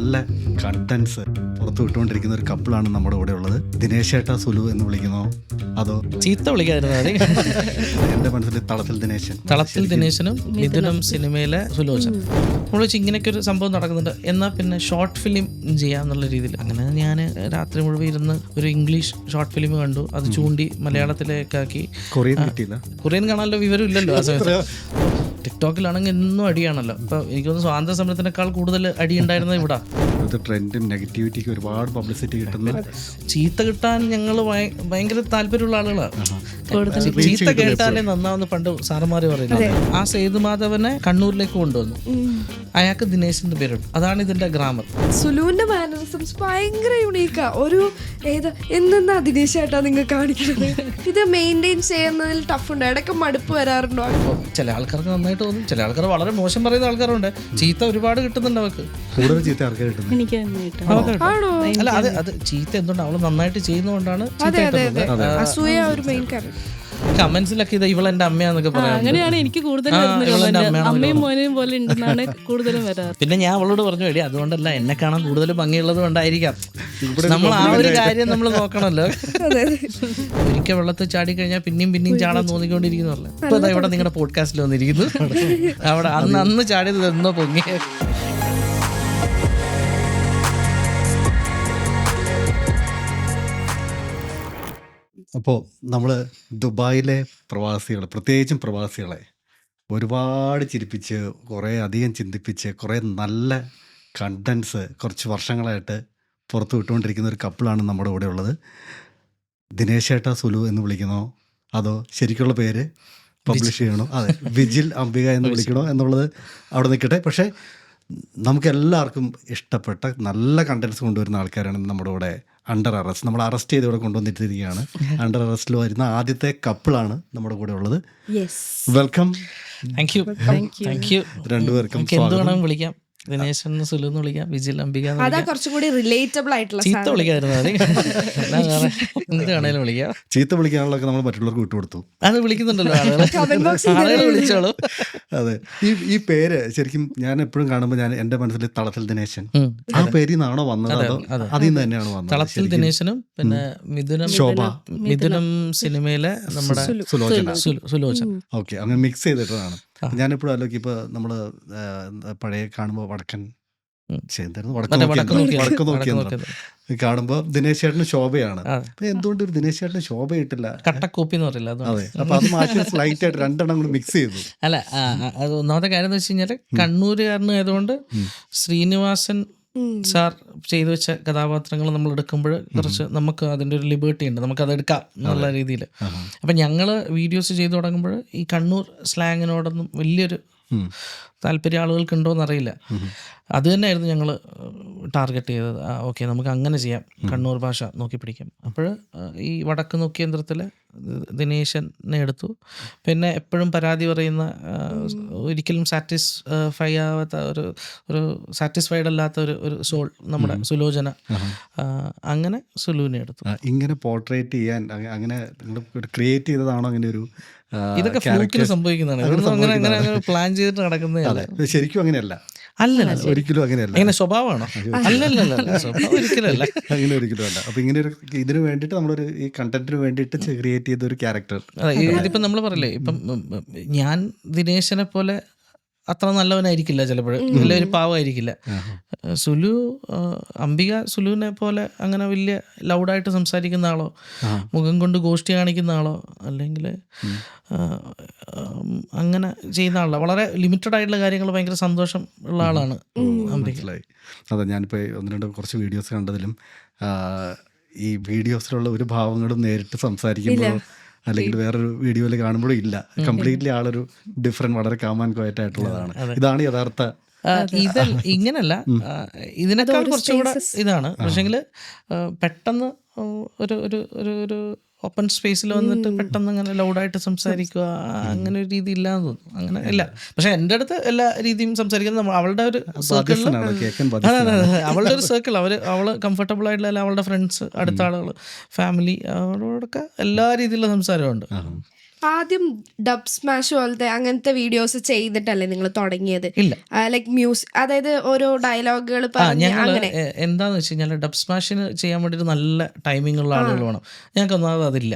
നല്ല കണ്ടൻസ് പുറത്തു വിട്ടുകൊണ്ടിരിക്കുന്ന ഒരു കപ്പിളാണ് നമ്മുടെ കൂടെ ഉള്ളത്. ദിനേശ് ഏട്ടാ സുലു എന്ന് വിളിക്കുന്നോ അതോ ചീത്ത വിളിക്കാതിരുന്നാ മതി. എൻ്റെ മനസ്സിൽ തളത്തിൽ ദിനേശൻ. തളത്തിൽ ദിനേശനും മിഥുനം സിനിമയിലെ സുലോചന. നമ്മൾ വെച്ച് ഇങ്ങനെയൊക്കെ ഒരു സംഭവം നടക്കുന്നുണ്ട്, എന്നാൽ പിന്നെ ഷോർട്ട് ഫിലിം ചെയ്യാന്നുള്ള രീതിയിൽ അങ്ങനെ ഞാൻ രാത്രി മുഴുവൻ ഇരുന്ന് ഒരു ഇംഗ്ലീഷ് ഷോർട്ട് ഫിലിം കണ്ടു. അത് ചൂണ്ടി മലയാളത്തിലേക്കാക്കി. കൊറിയൻ കിട്ടിയില്ല? കൊറിയൻ കാണാനുള്ള വിവരം ഇല്ലല്ലോ ആ സമയത്ത്. ടിക്ടോക്കിലാണെങ്കിൽ എന്നും അടിയാണല്ലോ. അപ്പോൾ എനിക്ക് തോന്നുന്നു സ്വാതന്ത്ര്യ സമരത്തിനേക്കാൾ കൂടുതൽ അടി ഉണ്ടായിരുന്നത് ഇവിടെ. ട്രെൻഡും നെഗറ്റിവിറ്റിക്ക് ഒരുപാട് പബ്ലിസിറ്റി കിട്ടുന്ന, ചീത്ത കിട്ടാൻ ഞങ്ങൾ ഭയങ്കര താല്പര്യമുള്ള ആളുകളാണ്. ചീത്ത കേട്ടാലേ നന്നാവുന്ന പണ്ട് സാറന്മാര് പറയുന്നത്. ആ സേതുമാധവനെ കണ്ണൂരിലേക്ക് കൊണ്ടുവന്നു, അയാൾക്ക് ദിനേശിന്റെ പേരിട്ടു. അതാണ് ഇതിന്റെ ഗ്രാമർ. സുലുവിന്റെ മാനറിസംസ് ഭയങ്കര യുണീക്കാ. ഒരു എന്തെന്നാ ദിനേശ് ഏട്ടാ നിങ്ങൾ കാണിക്കുന്നത്? ഇത് മെയിൻറ്റെയിൻ ചെയ്യുന്നതിൽ ടഫ് ഉണ്ടോ? ഇടയ്ക്ക് മടുപ്പ് വരാറുണ്ടോ? ചില ആൾക്കാർക്ക് നന്നായിട്ട് തോന്നും, ചില ആൾക്കാർ വളരെ മോശം പറയുന്ന ആൾക്കാരുണ്ട്. ചീത്ത ഒരുപാട് കിട്ടുന്നുണ്ട് അവർക്ക്. കൂടുതൽ ചീത്ത ആർക്കാ കിട്ടുന്നത്? അല്ല, അത് ചീത്ത എന്തുകൊണ്ട് അവള് നന്നായിട്ട് ചെയ്യുന്നതുകൊണ്ടാണ്. അസൂയ ഒരു മെയിൻ കാരണം. കമന്റ്സിലൊക്കെ ഇത് ഇവളെന്റെ അമ്മയാന്നൊക്കെ പറയാം. അങ്ങനെയാണ് എനിക്ക് കൂടുതലും അമ്മയും മോനെയും പോലെ ഉണ്ടെന്നാണ് കൂടുതലും വരാറ്. പിന്നെ ഞാൻ അവളോട് പറഞ്ഞു, വേണ്ടി അതുകൊണ്ടല്ല, എന്നെ കാണാൻ കൂടുതൽ ഭംഗിയുള്ളത് കൊണ്ടായിരിക്കാം. നമ്മൾ ആ ഒരു കാര്യം നമ്മൾ നോക്കണമല്ലോ. ഒരിക്കൽ വെള്ളത്തിൽ ചാടി കഴിഞ്ഞാൽ പിന്നെയും ചാടാൻ തോന്നിക്കൊണ്ടിരിക്കുന്നല്ലേ. ഇപ്പൊ ഇവിടെ നിങ്ങളുടെ പോഡ്കാസ്റ്റിൽ വന്നിരിക്കുന്നു. അവിടെ അന്ന് ചാടിയത് എന്നോ പൊങ്ങി. അപ്പോൾ നമ്മൾ ദുബായിലെ പ്രവാസികൾ, പ്രത്യേകിച്ചും പ്രവാസികളെ ഒരുപാട് ചിരിപ്പിച്ച്, കുറേ അധികം ചിന്തിപ്പിച്ച്, കുറേ നല്ല കണ്ടൻസ് കുറച്ച് വർഷങ്ങളായിട്ട് പുറത്തു വിട്ടുകൊണ്ടിരിക്കുന്ന ഒരു കപ്പിളാണ് നമ്മുടെ കൂടെ ഉള്ളത്. ദിനേശ് ഏട്ടാ സുലു എന്ന് വിളിക്കണോ അതോ ശരിക്കുള്ള പേര് പബ്ലിഷ് ചെയ്യണോ? അതെ, വിജിൽ അംബിക എന്ന് വിളിക്കണോ എന്നുള്ളത് അവിടെ നിൽക്കട്ടെ. പക്ഷേ നമുക്ക് എല്ലാവർക്കും ഇഷ്ടപ്പെട്ട നല്ല കണ്ടൻസ് കൊണ്ടുവരുന്ന ആൾക്കാരാണ് നമ്മുടെ കൂടെ അണ്ടർ അറസ്റ്റ്. നമ്മൾ അറസ്റ്റ് ചെയ്ത് ഇവിടെ കൊണ്ടുവന്നിട്ടിരിക്കുകയാണ്. അണ്ടർ അറസ്റ്റിൽ വരുന്ന ആദ്യത്തെ കപ്പിളാണ് നമ്മുടെ കൂടെ ഉള്ളത്. വെൽക്കം. താങ്ക് യു രണ്ടുപേർക്കും. എന്ത് വേണം വിളിക്കാം, ദിനേശൻ സുലു എന്ന് വിളിക്കാം, വിജിൽ അംബിക. അതാ കുറച്ചുകൂടി റിലേറ്റബിൾ ആയിട്ടുള്ള. ചീത്ത വിളിക്കാതിരുന്നാ മതി, എന്ത് വേണേലും വിളിക്കാം. ചീത്ത വിളിക്കാനുള്ളതൊക്കെ നമ്മൾ മറ്റുള്ളവർക്ക് വിട്ടുകൊടുത്തു. അത് വിളിക്കുന്നുണ്ടല്ലോ ആളുകൾ വിളിച്ചോളൂ. അതെ, ഈ പേര് ശരിക്കും ഞാൻ എപ്പോഴും കാണുമ്പോൾ ഞാൻ എൻ്റെ മനസ്സിൽ തളത്തിൽ ദിനേശൻ, ആ പേരിൽ നിന്നാണോ വന്നത് അതോ അതിൽ നിന്ന് തന്നെയാണോ വന്നത്? തളത്തിൽ ദിനേശനും പിന്നെ മിഥുനം സിനിമയിലെ നമ്മുടെ സുലോചന. ഓക്കെ, അങ്ങനെ മിക്സ് ചെയ്തിട്ടതാണ്. ഞാനെപ്പോഴും ആലോചിക്കും, ഇപ്പോൾ നമ്മൾ പഴയ കാണുമ്പോൾ വടക്കൻ വടക്ക് നോക്കിയാണ് കാണുമ്പോൾ ദിനേശ് ചേട്ടന് ശോഭയാണ്. എന്തുകൊണ്ട് ഒരു ദിനേശ് ചേട്ടന് ശോഭയിട്ടില്ല? കട്ടക്കോപ്പി എന്ന് പറയില്ല. അതെ, അപ്പൊ അത് മാറ്റി സ്ലൈറ്റ് ആയിട്ട് രണ്ടെണ്ണം കൂടി മിക്സ് ചെയ്തു. അല്ല, അത് ഒന്നാമത്തെ കാര്യം എന്ന് വെച്ച് കഴിഞ്ഞാൽ കണ്ണൂരുകാരനായതുകൊണ്ട് ശ്രീനിവാസൻ സാർ ചെയ്തു വെച്ച കഥാപാത്രങ്ങൾ നമ്മൾ എടുക്കുമ്പോൾ കുറച്ച് നമുക്ക് അതിൻ്റെ ഒരു ലിബേർട്ടി ഉണ്ട്, നമുക്കത് എടുക്കാം എന്നുള്ള രീതിയിൽ. അപ്പം ഞങ്ങൾ വീഡിയോസ് ചെയ്തു തുടങ്ങുമ്പോൾ ഈ കണ്ണൂർ സ്ലാങ്ങിനോടൊന്നും വലിയൊരു താല്പര്യം ആളുകൾക്കുണ്ടോ എന്നറിയില്ല. അത് തന്നെയായിരുന്നു ഞങ്ങൾ ടാർഗറ്റ് ചെയ്തത്. ഓക്കെ, നമുക്ക് അങ്ങനെ ചെയ്യാം, കണ്ണൂർ ഭാഷ നോക്കി പിടിക്കാം. അപ്പോൾ ഈ വടക്ക് നോക്കി യന്ത്രത്തിൽ ദിനേശനെ എടുത്തു. പിന്നെ എപ്പോഴും പരാതി പറയുന്ന, ഒരിക്കലും സാറ്റിസ്ഫൈ ആവാത്ത ഒരു സാറ്റിസ്ഫൈഡ് അല്ലാത്ത ഒരു സോൾ നമ്മുടെ സുലോചന, അങ്ങനെ സുലുവിനെ എടുത്തു. ഇങ്ങനെ പോർട്രേറ്റ് ചെയ്യാൻ അങ്ങനെ ക്രിയേറ്റ് ചെയ്തതാണോ അങ്ങനെ ഒരു? ഇതൊക്കെ ഫ്ലൂക്കിന് സംഭവിക്കുന്നതാണ്, അങ്ങനെ പ്ലാൻ ചെയ്തിട്ട് നടക്കുന്നതല്ല. ശരിക്കും അങ്ങനെയല്ല. അല്ലല്ല, ഒരിക്കലും അങ്ങനെയല്ല. ഇങ്ങനെ സ്വഭാവമാണോ? അല്ലല്ല, സ്വഭാവം ഒരിക്കലല്ല. അങ്ങനെ ഒരിക്കലും അല്ല. അപ്പൊ ഇങ്ങനെ ഒരു ഇതിന് വേണ്ടിയിട്ട് നമ്മളൊരു ഈ കണ്ടന്റിന് വേണ്ടിയിട്ട് ക്രിയേറ്റ് ചെയ്ത ഒരു ക്യാരക്ടർ. ഇതിപ്പം നമ്മൾ പറയില്ലേ, ഇപ്പം ഞാൻ ദിനേശനെ പോലെ അത്ര നല്ലവനായിരിക്കില്ല, ചിലപ്പോൾ വലിയൊരു പാവമായിരിക്കില്ല. സുലു, അംബിക സുലുവിനെ പോലെ അങ്ങനെ വലിയ ലൗഡായിട്ട് സംസാരിക്കുന്ന ആളോ, മുഖം കൊണ്ട് ഗോഷ്ടി കാണിക്കുന്ന ആളോ, അല്ലെങ്കിൽ അങ്ങനെ ചെയ്യുന്ന ആളല്ല. വളരെ ലിമിറ്റഡ് ആയിട്ടുള്ള കാര്യങ്ങൾ ഭയങ്കര സന്തോഷം ഉള്ള ആളാണ് മനസ്സിലായി. അതെ, ഞാനിപ്പോൾ ഒന്ന് രണ്ട് കുറച്ച് വീഡിയോസ് കണ്ടതിലും ഈ വീഡിയോസിലുള്ള ഒരു ഭാവങ്ങളും നേരിട്ട് സംസാരിക്കുമ്പോൾ അല്ലെങ്കിൽ വേറൊരു വീഡിയോയിൽ കാണുമ്പോഴും ഇല്ല. കംപ്ലീറ്റ്ലി ആളൊരു ഡിഫറെന്റ്, വളരെ കാം ആൻഡ് ക്വയറ്റ് ആയിട്ടുള്ളതാണ്. ഇതാണ് യഥാർത്ഥ. ഇങ്ങനല്ല, ഇതിനേക്കാൾ കുറച്ചുകൂടെ ഇതാണ്. പക്ഷെങ്കിൽ പെട്ടെന്ന് ഒരു ഓപ്പൺ സ്പേസിൽ വന്നിട്ട് പെട്ടെന്ന് അങ്ങനെ ലൗഡായിട്ട് സംസാരിക്കുക, അങ്ങനെ ഒരു രീതി ഇല്ലാന്ന് തോന്നുന്നു. അങ്ങനെ ഇല്ല. പക്ഷെ എൻ്റെ അടുത്ത് എല്ലാ രീതിയും സംസാരിക്കുന്നത് അവളുടെ ഒരു സർക്കിളിൽ, അവളുടെ ഒരു സർക്കിൾ, അവള് കംഫർട്ടബിൾ ആയിട്ടുള്ള അവളുടെ ഫ്രണ്ട്സ്, അടുത്ത ആളുകൾ, ഫാമിലി, അവരോടൊക്കെ എല്ലാ രീതിയിലുള്ള സംസാരമുണ്ട്. ആദ്യം ഡബ് സ്മാഷ് പോലത്തെ അങ്ങനത്തെ വീഡിയോസ് ചെയ്തിട്ടല്ലേ നിങ്ങൾ തുടങ്ങിയത്? ഇല്ല. ലൈക് മ്യൂസിക്, അതായത് ഓരോ ഡയലോഗുകൾ ഞങ്ങൾ അങ്ങനെ. എന്താന്ന് വെച്ച് കഴിഞ്ഞാൽ ഡബ് സ്മാഷിന് ചെയ്യാൻ വേണ്ടിയിട്ട് നല്ല ടൈമിംഗ് ഉള്ള ആളുകൾ വേണം. ഞങ്ങൾക്ക് ഒന്നാമത് അതില്ല.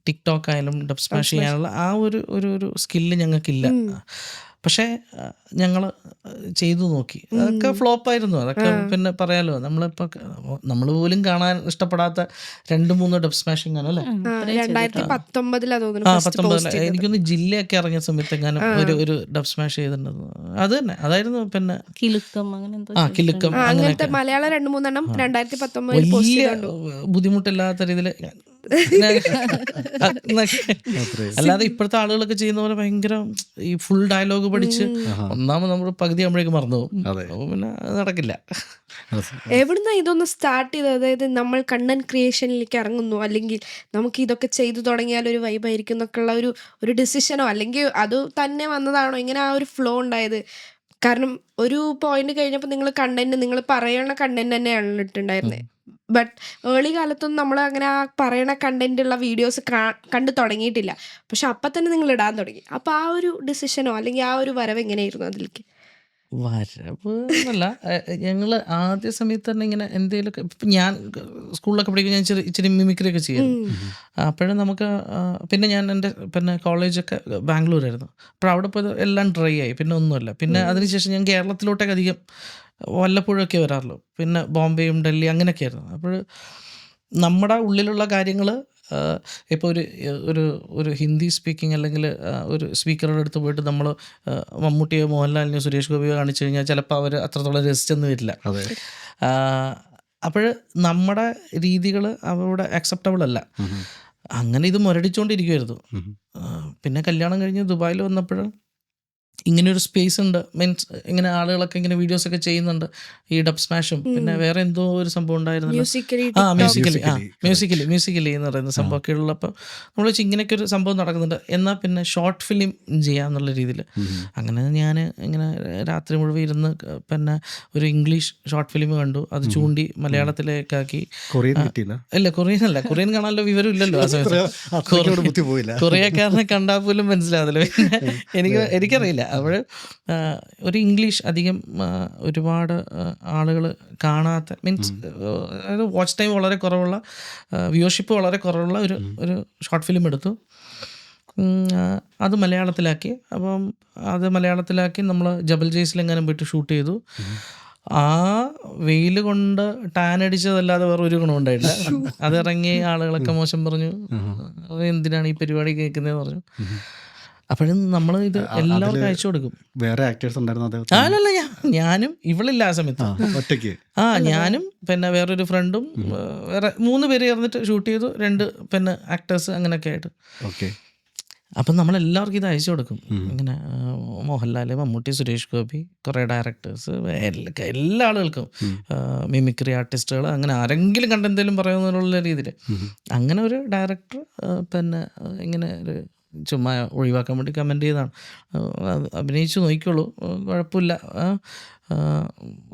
ടിക്ടോക്ക് ആയാലും ഡബ് സ്മാഷ് ചെയ്യാനുള്ള ആ ഒരു സ്കില്ല് ഞങ്ങൾക്കില്ല. പക്ഷേ ഞങ്ങൾ ചെയ്തു നോക്കി. അതൊക്കെ ഫ്ലോപ്പായിരുന്നു. അതൊക്കെ പിന്നെ പറയാലോ, നമ്മൾ പോലും കാണാൻ ഇഷ്ടപ്പെടാത്ത 2-3 ഡബ് സ്മാഷിംഗ് ആണ് അല്ലേ? 2019 എനിക്കൊന്ന് ജില്ലയൊക്കെ ഇറങ്ങിയ സമയത്ത് എങ്ങാനും ഒരു ഡബ് സ്മാഷ് ചെയ്തിട്ടുണ്ടായിരുന്നു. അത് തന്നെ അതായിരുന്നു. പിന്നെ കിലുക്കം അങ്ങനെ എന്തോ കിലുക്കം അങ്ങനത്തെ മലയാളം 2-3 2019 വലിയ ബുദ്ധിമുട്ടില്ലാത്ത രീതിയിൽ അല്ലാതെ ഇപ്പോഴത്തെ ആളുകളൊക്കെ ചെയ്യുന്ന പോലെ ഭയങ്കര ഈ ഫുൾ ഡയലോഗ് പഠിച്ച് ഒന്നാമത് നമ്മൾ പകുതി ആകുമ്പോഴേക്ക് മറന്നു പോകും. അപ്പോൾ പിന്നെ അത് നടക്കില്ല. എവിടുന്ന ഇതൊന്ന് സ്റ്റാർട്ട് ചെയ്തത്? അതായത് നമ്മൾ കണ്ടന്റ് ക്രിയേഷനിലേക്ക് ഇറങ്ങുന്നു, അല്ലെങ്കിൽ നമുക്ക് ഇതൊക്കെ ചെയ്തു തുടങ്ങിയാൽ ഒരു വൈബായിരിക്കും എന്നൊക്കെയുള്ള ഒരു ഡിസിഷനോ, അല്ലെങ്കിൽ അത് തന്നെ വന്നതാണോ? ഇങ്ങനെ ആ ഒരു ഫ്ലോ ഉണ്ടായത്? കാരണം ഒരു പോയിന്റ് കഴിഞ്ഞപ്പോൾ നിങ്ങൾ പറയണ കണ്ടന്റ് തന്നെയാണ് ഇട്ടുണ്ടായിരുന്നത്. ബട്ട് ഏർലി കാലത്തൊന്നും നമ്മൾ അങ്ങനെ ആ പറയണ കണ്ടന്റ് ഉള്ള വീഡിയോസ് കണ്ടു തുടങ്ങിയിട്ടില്ല. പക്ഷെ അപ്പം തന്നെ നിങ്ങൾ ഇടാൻ തുടങ്ങി. അപ്പോൾ ആ ഒരു ഡിസിഷനോ അല്ലെങ്കിൽ ആ ഒരു വരവ് എങ്ങനെയായിരുന്നു അതിലേക്ക്? വരവ് എന്നല്ല, ഞങ്ങൾ ആദ്യ സമയത്ത് തന്നെ ഇങ്ങനെ എന്തെങ്കിലുമൊക്കെ, ഇപ്പം ഞാൻ സ്കൂളിലൊക്കെ പഠിക്കുമ്പോൾ ഞാൻ ഇച്ചിരി മിമിക്രിയൊക്കെ ചെയ്യും. അപ്പോഴും നമുക്ക് പിന്നെ ഞാൻ എൻ്റെ പിന്നെ കോളേജൊക്കെ ബാംഗ്ലൂരായിരുന്നു. അപ്പോൾ അവിടെ പോയത് എല്ലാം ഡ്രൈ ആയി, പിന്നെ ഒന്നുമില്ല. പിന്നെ അതിനുശേഷം ഞാൻ കേരളത്തിലോട്ടൊക്കെ അധികം വല്ലപ്പോഴൊക്കെ വരാറുള്ളൂ. പിന്നെ ബോംബെയും ഡൽഹി അങ്ങനെയൊക്കെ ആയിരുന്നു. അപ്പോൾ നമ്മുടെ ഉള്ളിലുള്ള കാര്യങ്ങൾ ഇപ്പോൾ ഒരു ഹിന്ദി സ്പീക്കിംഗ് അല്ലെങ്കിൽ ഒരു സ്പീക്കറുടെ അടുത്ത് പോയിട്ട് നമ്മൾ മമ്മൂട്ടിയോ മോഹൻലാലിനെയോ സുരേഷ് ഗോപിയോ കാണിച്ചു കഴിഞ്ഞാൽ ചിലപ്പോൾ അവർ അത്രത്തോളം രസിച്ചൊന്നും വരില്ല. അപ്പോൾ നമ്മുടെ രീതികൾ അവരുടെ അക്സെപ്റ്റബിൾ അല്ല. അങ്ങനെ ഇത് മുരടിച്ചുകൊണ്ടിരിക്കുമായിരുന്നു. പിന്നെ കല്യാണം കഴിഞ്ഞ് ദുബായിൽ വന്നപ്പോൾ ഇങ്ങനെയൊരു സ്പേസ് ഉണ്ട്. മീൻസ് ഇങ്ങനെ ആളുകളൊക്കെ ഇങ്ങനെ വീഡിയോസൊക്കെ ചെയ്യുന്നുണ്ട്, ഈ ഡബ് സ്മാഷും. പിന്നെ വേറെ എന്തോ ഒരു സംഭവം ഉണ്ടായിരുന്നല്ലോ, മ്യൂസിക്കലി എന്ന് പറയുന്ന സംഭവമൊക്കെ ഉള്ളപ്പോൾ നമ്മൾ വെച്ച് ഇങ്ങനെയൊക്കെ ഒരു സംഭവം നടക്കുന്നുണ്ട്, എന്നാൽ പിന്നെ ഷോർട്ട് ഫിലിം ചെയ്യാന്നുള്ള രീതിയിൽ. അങ്ങനെ ഞാൻ ഇങ്ങനെ രാത്രി മുഴുവൻ ഇരുന്ന് പിന്നെ ഒരു ഇംഗ്ലീഷ് ഷോർട്ട് ഫിലിം കണ്ടു. അത് ചൂണ്ടി മലയാളത്തിലേക്കാക്കി. ഇല്ല, കൊറിയൻ കാണാനുള്ള വിവരം ഇല്ലല്ലോ ആ സമയത്ത്. കൊറിയക്കാരനെ കണ്ടാൽ പോലും മനസ്സിലാവില്ല. പിന്നെ എനിക്കറിയില്ല. അപ്പോൾ ഒരു ഇംഗ്ലീഷ് അധികം ഒരുപാട് ആളുകൾ കാണാത്ത, മീൻസ് അതായത് വാച്ച് ടൈം വളരെ കുറവുള്ള, വ്യൂവർഷിപ്പ് വളരെ കുറവുള്ള ഒരു ഷോർട്ട് ഫിലിം എടുത്തു. അത് മലയാളത്തിലാക്കി. അപ്പം അത് മലയാളത്തിലാക്കി നമ്മൾ ജബൽ ജയ്സിലെങ്ങാനും പോയിട്ട് ഷൂട്ട് ചെയ്തു. ആ വെയിൽ കൊണ്ട് ടാൻ അടിച്ചതല്ലാതെ വേറെ ഒരു ഗുണം ഉണ്ടായില്ല. അതിറങ്ങി ആളുകളൊക്കെ മോശം പറഞ്ഞു, എന്തിനാണ് ഈ പരിപാടി കേൾക്കുന്നതെന്ന് പറഞ്ഞു. അപ്പോഴും നമ്മൾ ഇത് എല്ലാവർക്കും അയച്ചു കൊടുക്കും. വേറെ ആക്ടേഴ്സ് ഉണ്ടായിരുന്നു? അല്ലല്ല, ഞാനും ഇവളില്ല ആ സമയത്ത്. ഒറ്റയ്ക്ക് ഞാനും പിന്നെ വേറൊരു ഫ്രണ്ടും വേറെ 3 പേര് ചേർന്നിട്ട് ഷൂട്ട് ചെയ്തു. 2 പിന്നെ ആക്ടേഴ്സ് അങ്ങനെയൊക്കെ ആയിട്ട്. ഓക്കെ. അപ്പം നമ്മളെല്ലാവർക്കും ഇത് അയച്ചു കൊടുക്കും. ഇങ്ങനെ മോഹൻലാൽ, മമ്മൂട്ടി, സുരേഷ് ഗോപി, കുറേ ഡയറക്ടേഴ്സ്, എല്ലാ ആളുകൾക്കും, മിമിക്രി ആർട്ടിസ്റ്റുകൾ, അങ്ങനെ ആരെങ്കിലും കണ്ടെന്തെങ്കിലും പറയുന്നതിനുള്ള രീതിയിൽ. അങ്ങനെ ഒരു ഡയറക്ടർ പിന്നെ ഇങ്ങനെ ഒരു ചുമ്മാ ഒഴിവാക്കാൻ വേണ്ടി കമൻറ്റ് ചെയ്തതാണ്. അഭിനയിച്ച് നോക്കിക്കോളൂ, കുഴപ്പമില്ല,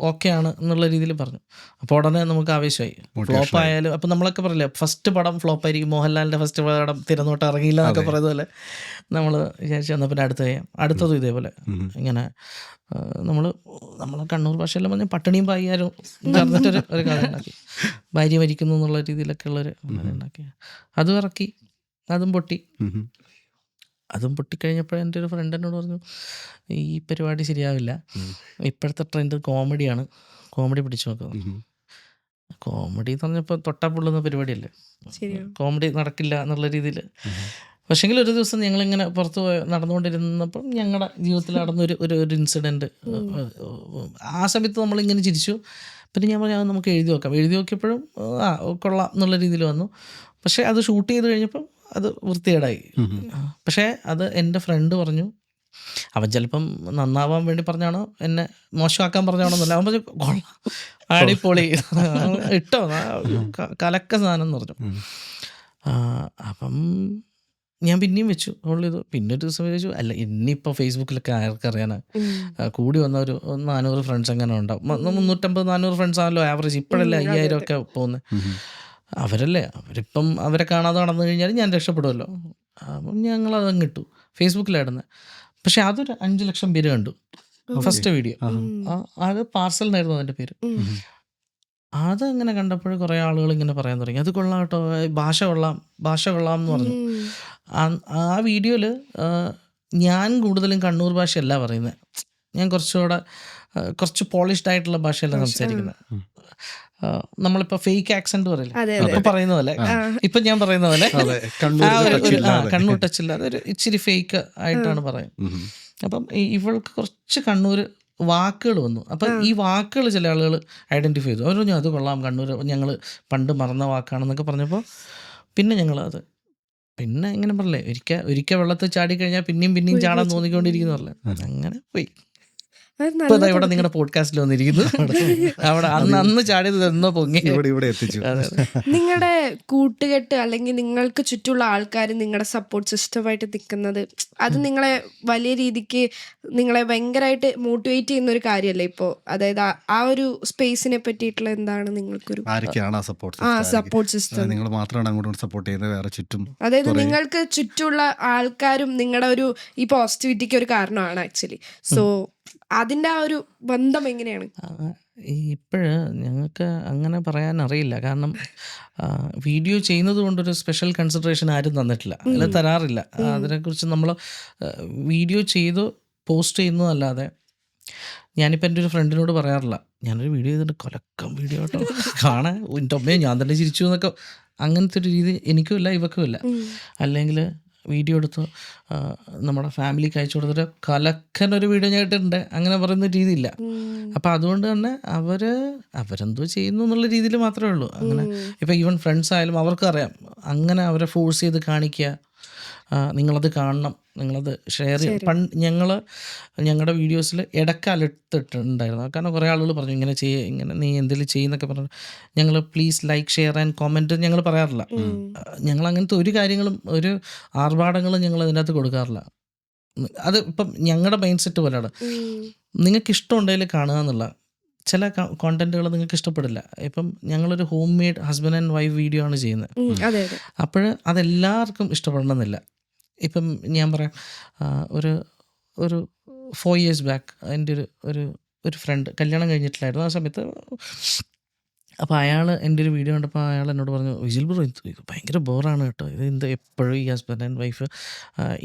ഓക്കെ ആണ് എന്നുള്ള രീതിയിൽ പറഞ്ഞു. അപ്പോൾ ഉടനെ നമുക്ക് ആവേശമായി. ഫ്ലോപ്പ് ആയാലും അപ്പം നമ്മളൊക്കെ പറയില്ല, ഫസ്റ്റ് പടം ഫ്ലോപ്പായിരിക്കും. മോഹൻലാലിൻ്റെ ഫസ്റ്റ് പടം തിരനോട്ടം ഇറങ്ങിയില്ല എന്നൊക്കെ പറയുന്നത് പോലെ നമ്മൾ വിചാരിച്ചു. എന്നാൽ പിന്നെ അടുത്തതും ഇതേപോലെ ഇങ്ങനെ നമ്മൾ കണ്ണൂർ ഭാഷയെല്ലാം പറഞ്ഞാൽ പട്ടിണിയും പായ്യാരും ചേർന്നിട്ടൊരു കഥ ഉണ്ടാക്കി. ഭാര്യ മരിക്കുന്നു എന്നുള്ള രീതിയിലൊക്കെ ഉള്ളൊരു ഉണ്ടാക്കി. അതും ഇറക്കി, അതും പൊട്ടി. അതും പൊട്ടിക്കഴിഞ്ഞപ്പോൾ എൻ്റെ ഒരു ഫ്രണ്ട് എന്നോട് പറഞ്ഞു, ഈ പരിപാടി ശരിയാവില്ല, ഇപ്പോഴത്തെ ട്രെൻഡ് കോമഡിയാണ്, കോമഡി പിടിച്ചു നോക്കുന്നത്. കോമഡി എന്ന് പറഞ്ഞപ്പോൾ തൊട്ടാ പൊള്ളുന്ന പരിപാടിയല്ലേ, കോമഡി നടക്കില്ല എന്നുള്ള രീതിയിൽ. പക്ഷേങ്കിൽ ഒരു ദിവസം ഞങ്ങളിങ്ങനെ പുറത്ത് പോയി നടന്നുകൊണ്ടിരുന്നപ്പം ഞങ്ങളുടെ ജീവിതത്തിൽ നടന്നൊരു ഒരു ഇൻസിഡൻറ്റ്. ആ സമയത്ത് നമ്മളിങ്ങനെ ചിരിച്ചു. പിന്നെ ഞാൻ പറഞ്ഞു, നമുക്ക് എഴുതി നോക്കാം. എഴുതി നോക്കിയപ്പോഴും കൊള്ളാം എന്നുള്ള രീതിയിൽ വന്നു. പക്ഷേ അത് ഷൂട്ട് ചെയ്ത് കഴിഞ്ഞപ്പം അത് വൃത്തികേടായി. പക്ഷേ അത് എൻ്റെ ഫ്രണ്ട് പറഞ്ഞു, അവൻ ചിലപ്പം നന്നാവാൻ വേണ്ടി പറഞ്ഞാണോ എന്നെ മോശമാക്കാൻ പറഞ്ഞാണോ എന്നല്ല. അവൻ പറഞ്ഞു, കൊള്ളാം, അടിപൊളി, ഇട്ടോ, കലക്ക സാധനം എന്ന് പറഞ്ഞു. അപ്പം ഞാൻ പിന്നെയും വെച്ചു ഹോൾഡ് ചെയ്തു. പിന്നെ ഒരു ദിവസം ചോദിച്ചു, അല്ല ഇനിയിപ്പോൾ ഫേസ്ബുക്കിലൊക്കെ ആർക്കറിയാനാണ്, കൂടി വന്ന ഒരു 400 ഫ്രണ്ട്സ് എങ്ങനെ ഉണ്ടാവും, 350-400 ഫ്രണ്ട്സ് ആണല്ലോ ആവറേജ്. ഇപ്പോഴല്ലേ 5000 ഒക്കെ പോകുന്നത്. അവരിപ്പം അവരെ കാണാതെ നടന്നു കഴിഞ്ഞാൽ ഞാൻ രക്ഷപ്പെടുമല്ലോ. അപ്പം ഞങ്ങളതങ്ങ് ഇട്ടു. ഫേസ്ബുക്കിലായിരുന്നു. പക്ഷെ അതൊരു 5 ലക്ഷം പേര് കണ്ടു ഫസ്റ്റ് വീഡിയോ. അത് പാർസലിനായിരുന്നു അതിൻ്റെ പേര്. അതങ്ങനെ കണ്ടപ്പോൾ കുറേ ആളുകൾ ഇങ്ങനെ പറയാൻ തുടങ്ങി, അത് കൊള്ളാം കേട്ടോ, ഭാഷ കൊള്ളാം എന്ന് പറഞ്ഞു. ആ വീഡിയോയിൽ ഞാൻ കൂടുതലും കണ്ണൂർ ഭാഷയല്ല പറയുന്നത്, ഞാൻ കുറച്ച് പോളിഷ്ഡ് ആയിട്ടുള്ള ഭാഷയല്ല സംസാരിക്കുന്നത്. നമ്മളിപ്പോൾ ഫേക്ക് ആക്സെന്റ് പറയില്ലേ, ഇപ്പൊ പറയുന്ന പോലെ, ഇപ്പൊ ഞാൻ പറയുന്ന പോലെ കണ്ണൂർ ടച്ചില്ലാതെ ഒരു ഇച്ചിരി ഫേക്ക് ആയിട്ടാണ് പറയുന്നത്. അപ്പം ഇവൾക്ക് കുറച്ച് കണ്ണൂർ വാക്കുകൾ വന്നു. അപ്പം ഈ വാക്കുകൾ ചില ആളുകൾ ഐഡൻറ്റിഫൈ ചെയ്തു. അവർ പറഞ്ഞു അത് കൊള്ളാം, കണ്ണൂർ ഞങ്ങൾ പണ്ട് മറന്ന വാക്കാണെന്നൊക്കെ പറഞ്ഞപ്പോൾ പിന്നെ ഞങ്ങളത് പിന്നെ ഇങ്ങനെ പറഞ്ഞില്ലേ, ഒരിക്കൽ വെള്ളത്തിൽ ചാടിക്കഴിഞ്ഞാൽ പിന്നെയും ചാടാൻ തോന്നിക്കൊണ്ടിരിക്കുന്നു പറഞ്ഞേ. അങ്ങനെ പോയി. ഇപ്പൊ ഇവിടെ നിങ്ങളുടെ പോഡ്കാസ്റ്റിൽ വന്നിരിക്കുന്നു. അവിടെ അന്ന് ചാടിയത് എന്നോ പൊങ്ങി ഇവിടെ എത്തിച്ചു. നിങ്ങളുടെ കൂട്ടുകെട്ട് അല്ലെങ്കിൽ നിങ്ങൾക്ക് ചുറ്റുമുള്ള ആൾക്കാർ നിങ്ങളുടെ സപ്പോർട്ട് സിസ്റ്റമായിട്ട് നിൽക്കുന്നത്, അത് നിങ്ങളെ വലിയ രീതിക്ക് നിങ്ങളെ ഭയങ്കരമായിട്ട് മോട്ടിവേറ്റ് ചെയ്യുന്ന ഒരു കാര്യമല്ലേ ഇപ്പോൾ? അതായത് ആ ഒരു സ്പേസിനെ പറ്റിയിട്ടുള്ള എന്താണ് നിങ്ങൾക്കൊരു ആരൊക്കെയാണ് സപ്പോർട്ട് സിസ്റ്റം? നിങ്ങൾ മാത്രമാണ് അങ്ങോട്ട് സപ്പോർട്ട് ചെയ്യുന്നത്, വേറെ ചുറ്റും അതായത് നിങ്ങൾക്ക് ചുറ്റുമുള്ള ആൾക്കാരും നിങ്ങളുടെ ഒരു ഈ പോസിറ്റിവിറ്റിക്ക് ഒരു കാരണമാണ് ആക്ച്വലി. സോ അതിൻ്റെ ആ ഒരു ബന്ധം എങ്ങനെയാണ്? ഇപ്പോഴ് ഞങ്ങൾക്ക് അങ്ങനെ പറയാൻ അറിയില്ല. കാരണം വീഡിയോ ചെയ്യുന്നത് കൊണ്ടൊരു സ്പെഷ്യൽ കൺസിഡറേഷൻ ആരും തന്നിട്ടില്ല, അല്ല തരാറില്ല. അതിനെക്കുറിച്ച് നമ്മൾ വീഡിയോ ചെയ്ത് പോസ്റ്റ് ചെയ്യുന്നതല്ലാതെ ഞാനിപ്പോൾ എൻ്റെ ഒരു ഫ്രണ്ടിനോട് പറയാറില്ല, ഞാനൊരു വീഡിയോ ചെയ്തിട്ട് കൊലക്കം വീഡിയോ കേട്ടോ കാണാൻ എൻ്റെ അമ്മയെ ഞാൻ തന്നെ ചിരിച്ചു എന്നൊക്കെ. അങ്ങനത്തെ ഒരു രീതി എനിക്കും ഇല്ല ഇവക്കും ഇല്ല. അല്ലെങ്കിൽ വീഡിയോ എടുത്ത് നമ്മുടെ ഫാമിലിക്ക് അയച്ചു കൊടുത്തിട്ട് കലക്കനൊരു വീഡിയോ ഞാൻ ഇട്ടിട്ടുണ്ട് അങ്ങനെ പറയുന്ന രീതിയില്ല. അപ്പം അതുകൊണ്ട് തന്നെ അവരെന്തോ ചെയ്യുന്നു എന്നുള്ള രീതിയിൽ മാത്രമേ ഉള്ളൂ. അങ്ങനെ ഇപ്പം ഈവൻ ഫ്രണ്ട്സ് ആയാലും അവർക്ക് അറിയാം, അങ്ങനെ അവരെ ഫോഴ്സ് ചെയ്ത് കാണിക്കുക, നിങ്ങളത് കാണണം, നിങ്ങളത് ഷെയർ ചെയ്യും. ഞങ്ങളുടെ വീഡിയോസിൽ ഇടക്കാലിട്ടിട്ടുണ്ടായിരുന്നു. കാരണം കുറേ ആളുകൾ പറഞ്ഞു ഇങ്ങനെ നീ എന്തെങ്കിലും ചെയ്യുന്നൊക്കെ പറഞ്ഞു. ഞങ്ങൾ please like share and comment ഞങ്ങൾ പറയാറില്ല. ഞങ്ങൾ അങ്ങനത്തെ ഒരു കാര്യങ്ങളും ഒരു ആർഭാടങ്ങളും ഞങ്ങൾ അതിനകത്ത് കൊടുക്കാറില്ല. അത് ഇപ്പം ഞങ്ങളുടെ മൈൻഡ് സെറ്റ് പോലെയാണ്. നിങ്ങൾക്ക് ഇഷ്ടമുണ്ടെങ്കിൽ കാണുക എന്നുള്ള. ചില കോണ്ടന്റുകൾ നിങ്ങൾക്ക് ഇഷ്ടപ്പെടില്ല. ഇപ്പം ഞങ്ങളൊരു home made husband and wife video ആണ് ചെയ്യുന്നത്. അപ്പോൾ അതെല്ലാവർക്കും ഇഷ്ടപ്പെടണമെന്നില്ല. ഇപ്പം ഞാൻ പറയാം, ഒരു 4 years ബാക്ക് എൻ്റെ ഒരു ഫ്രണ്ട് കല്യാണം കഴിഞ്ഞിട്ടില്ലായിരുന്നു. ആ സമയത്ത് അപ്പോൾ അയാൾ എൻ്റെ ഒരു വീഡിയോ കണ്ടപ്പോൾ അയാൾ എന്നോട് പറഞ്ഞു, വിജിൽ ബ്രോ ഇത് ഭയങ്കര ബോറാണ് കേട്ടോ, ഇത് എപ്പോഴും ഈ ഹസ്ബൻഡ് ആൻഡ് വൈഫ്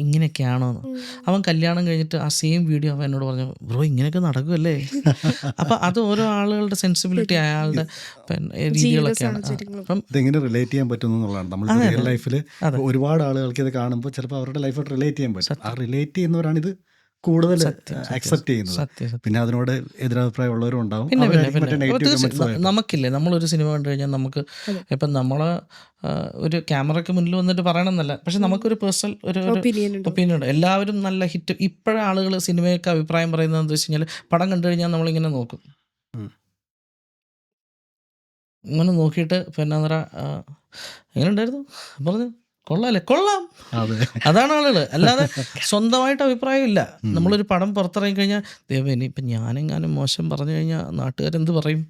ഇങ്ങനെയൊക്കെയാണോ എന്ന്. അവൻ കല്യാണം കഴിഞ്ഞിട്ട് ആ സെയിം വീഡിയോ അവൻ എന്നോട് പറഞ്ഞു, ബ്രോ ഇങ്ങനെയൊക്കെ നടക്കുമല്ലേ. അപ്പോൾ അത് ഓരോ ആളുകളുടെ സെൻസിബിലിറ്റി, അയാളുടെ രീതികളൊക്കെയാണ്. അപ്പം ഇതെങ്ങനെ റിലേറ്റ് ചെയ്യാൻ പറ്റുന്നു എന്നുള്ളതാണ്. നമ്മൾ റിയൽ ലൈഫിൽ ഒരുപാട് ആളുകൾക്ക് ഇത് കാണുമ്പോൾ ചിലപ്പോൾ അവരുടെ ലൈഫായിട്ട് റിലേറ്റ് ചെയ്യാൻ പറ്റും. ആ റിലേറ്റ് ചെയ്യുന്നവരാണ് ഇത് കൂടുതൽ അക്സെപ്റ്റ് ചെയ്യുന്നത്. പിന്നെ അതിനോട് എതിരഭിപ്രായം ഉള്ളവരും ഉണ്ടാവും. നമുക്കില്ലേ, നമ്മളൊരു സിനിമ കണ്ടു കഴിഞ്ഞാൽ നമുക്ക് ഇപ്പം നമ്മള് ഒരു ക്യാമറയ്ക്ക് മുന്നിൽ വന്നിട്ട് പറയണമെന്നല്ല, പക്ഷെ നമുക്കൊരു പേഴ്സണൽ ഒരു ഒപ്പീനിയൻ ഉണ്ട്. എല്ലാവരും നല്ല ഹിറ്റ്. ഇപ്പോഴും ആളുകൾ സിനിമയൊക്കെ അഭിപ്രായം പറയുന്നത് എന്താ വെച്ച് കഴിഞ്ഞാൽ, പടം കണ്ടു കഴിഞ്ഞാൽ നമ്മളിങ്ങനെ നോക്കും, ഇങ്ങനെ നോക്കിയിട്ട് പിന്നെ എങ്ങനെ ഉണ്ടായിരുന്നു പറഞ്ഞു, കൊള്ളാം. അതാണ് ആളുകൾ. അല്ലാതെ സ്വന്തമായിട്ട് അഭിപ്രായം ഇല്ല. നമ്മളൊരു പടം പുറത്തിറങ്ങി കഴിഞ്ഞാൽ ദൈവം ഇപ്പം ഞാനെങ്ങാനും മോശം പറഞ്ഞു കഴിഞ്ഞാൽ നാട്ടുകാരെന്ത് പറയും,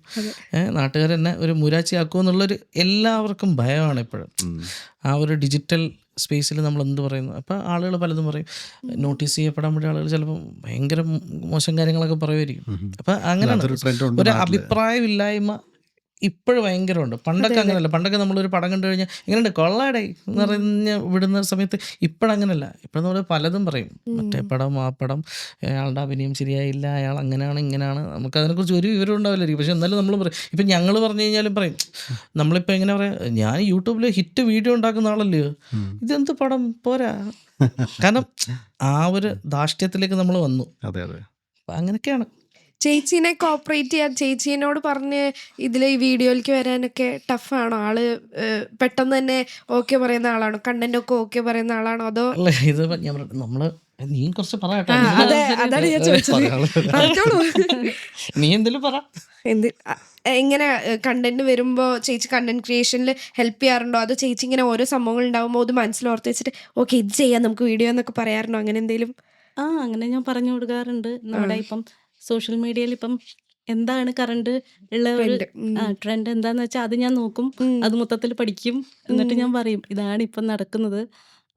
നാട്ടുകാരെന്നെ ഒരു മുരാച്ചിയാക്കും എന്നുള്ളൊരു എല്ലാവർക്കും ഭയമാണ് ഇപ്പോഴും. ആ ഒരു ഡിജിറ്റൽ സ്പേസിൽ നമ്മൾ എന്ത് പറയുന്നു. അപ്പം ആളുകൾ പലതും പറയും. നോട്ടീസ് ചെയ്യപ്പെടാൻ വേണ്ടി ആളുകൾ ചിലപ്പോൾ ഭയങ്കര മോശം കാര്യങ്ങളൊക്കെ പറയുമായിരിക്കും. അപ്പം അങ്ങനെയാണ് ഒരു അഭിപ്രായമില്ലായ്മ ഇപ്പോഴും ഭയങ്കരമുണ്ട്. പണ്ടൊക്കെ അങ്ങനെയല്ല. പണ്ടൊക്കെ നമ്മളൊരു പടം കണ്ടു കഴിഞ്ഞാൽ എങ്ങനെയുണ്ട് കൊള്ളാടേ എന്ന് പറഞ്ഞ് വിടുന്ന സമയത്ത് ഇപ്പോഴങ്ങനല്ല. ഇപ്പോഴെന്ന് പറഞ്ഞാൽ പലതും പറയും. മറ്റേ പടം, ആ പടം, അയാളുടെ അഭിനയം ശരിയായില്ല, അയാൾ അങ്ങനെയാണ് ഇങ്ങനെയാണ്. നമുക്കതിനെക്കുറിച്ച് ഒരു വിവരം ഉണ്ടാവില്ലായിരിക്കും. പക്ഷെ എന്നാലും നമ്മൾ പറയും. ഇപ്പം ഞങ്ങൾ പറഞ്ഞു കഴിഞ്ഞാലും പറയും, നമ്മളിപ്പോൾ എങ്ങനെ പറയാം, ഞാൻ യൂട്യൂബിൽ ഹിറ്റ് വീഡിയോ ഉണ്ടാക്കുന്ന ആളല്ലയോ, ഇതെന്ത് പടം പോരാ. കാരണം ആ ഒരു ധാർഷ്ട്യത്തിലേക്ക് നമ്മൾ വന്നു. അപ്പം അങ്ങനെയൊക്കെയാണ്. ചേച്ചീനെ കോപ്പറേറ്റ് ചെയ്യാൻ, ചേച്ചീനോട് പറഞ്ഞ് ഇതിൽ ഈ വീഡിയോയിലേക്ക് വരാനൊക്കെ ടഫാണോ? ആള് പെട്ടെന്ന് തന്നെ ഓക്കെ പറയുന്ന ആളാണോ? കണ്ടന്റ് ഒക്കെ ഓക്കെ പറയുന്ന ആളാണോ? അതോ അല്ല, ഇത് ഞാൻ നമ്മള് നീ കുറച്ച് പറയട്ടെ, അതാണ് ഞാൻ ചോദിച്ചത്. നീ എന്തെങ്കിലും പറ. എങ്ങനെ കണ്ടന്റ് വരുമ്പോ ചേച്ചി കണ്ടന്റ് ക്രിയേഷനിൽ ഹെൽപ്പ് ചെയ്യാറുണ്ടോ? അതോ ചേച്ചി ഇങ്ങനെ ഓരോ സംഭവങ്ങൾ ഉണ്ടാകുമ്പോൾ അത് മനസ്സിലോർത്ത് വെച്ചിട്ട് ഓക്കെ ഇത് ചെയ്യാം നമുക്ക് വീഡിയോ എന്നൊക്കെ പറയാറുണ്ടോ? അങ്ങനെ എന്തെങ്കിലും? അങ്ങനെ ഞാൻ പറഞ്ഞു കൊടുക്കാറുണ്ട്. നമ്മുടെ ഇപ്പം സോഷ്യൽ മീഡിയയിൽ ഇപ്പം എന്താണ് കറണ്ട് ഉള്ള ഒരു ട്രെൻഡ് എന്താന്ന് വെച്ചാൽ അത് ഞാൻ നോക്കും, അത് മൊത്തത്തിൽ പഠിക്കും, എന്നിട്ട് ഞാൻ പറയും ഇതാണ് ഇപ്പം നടക്കുന്നത്,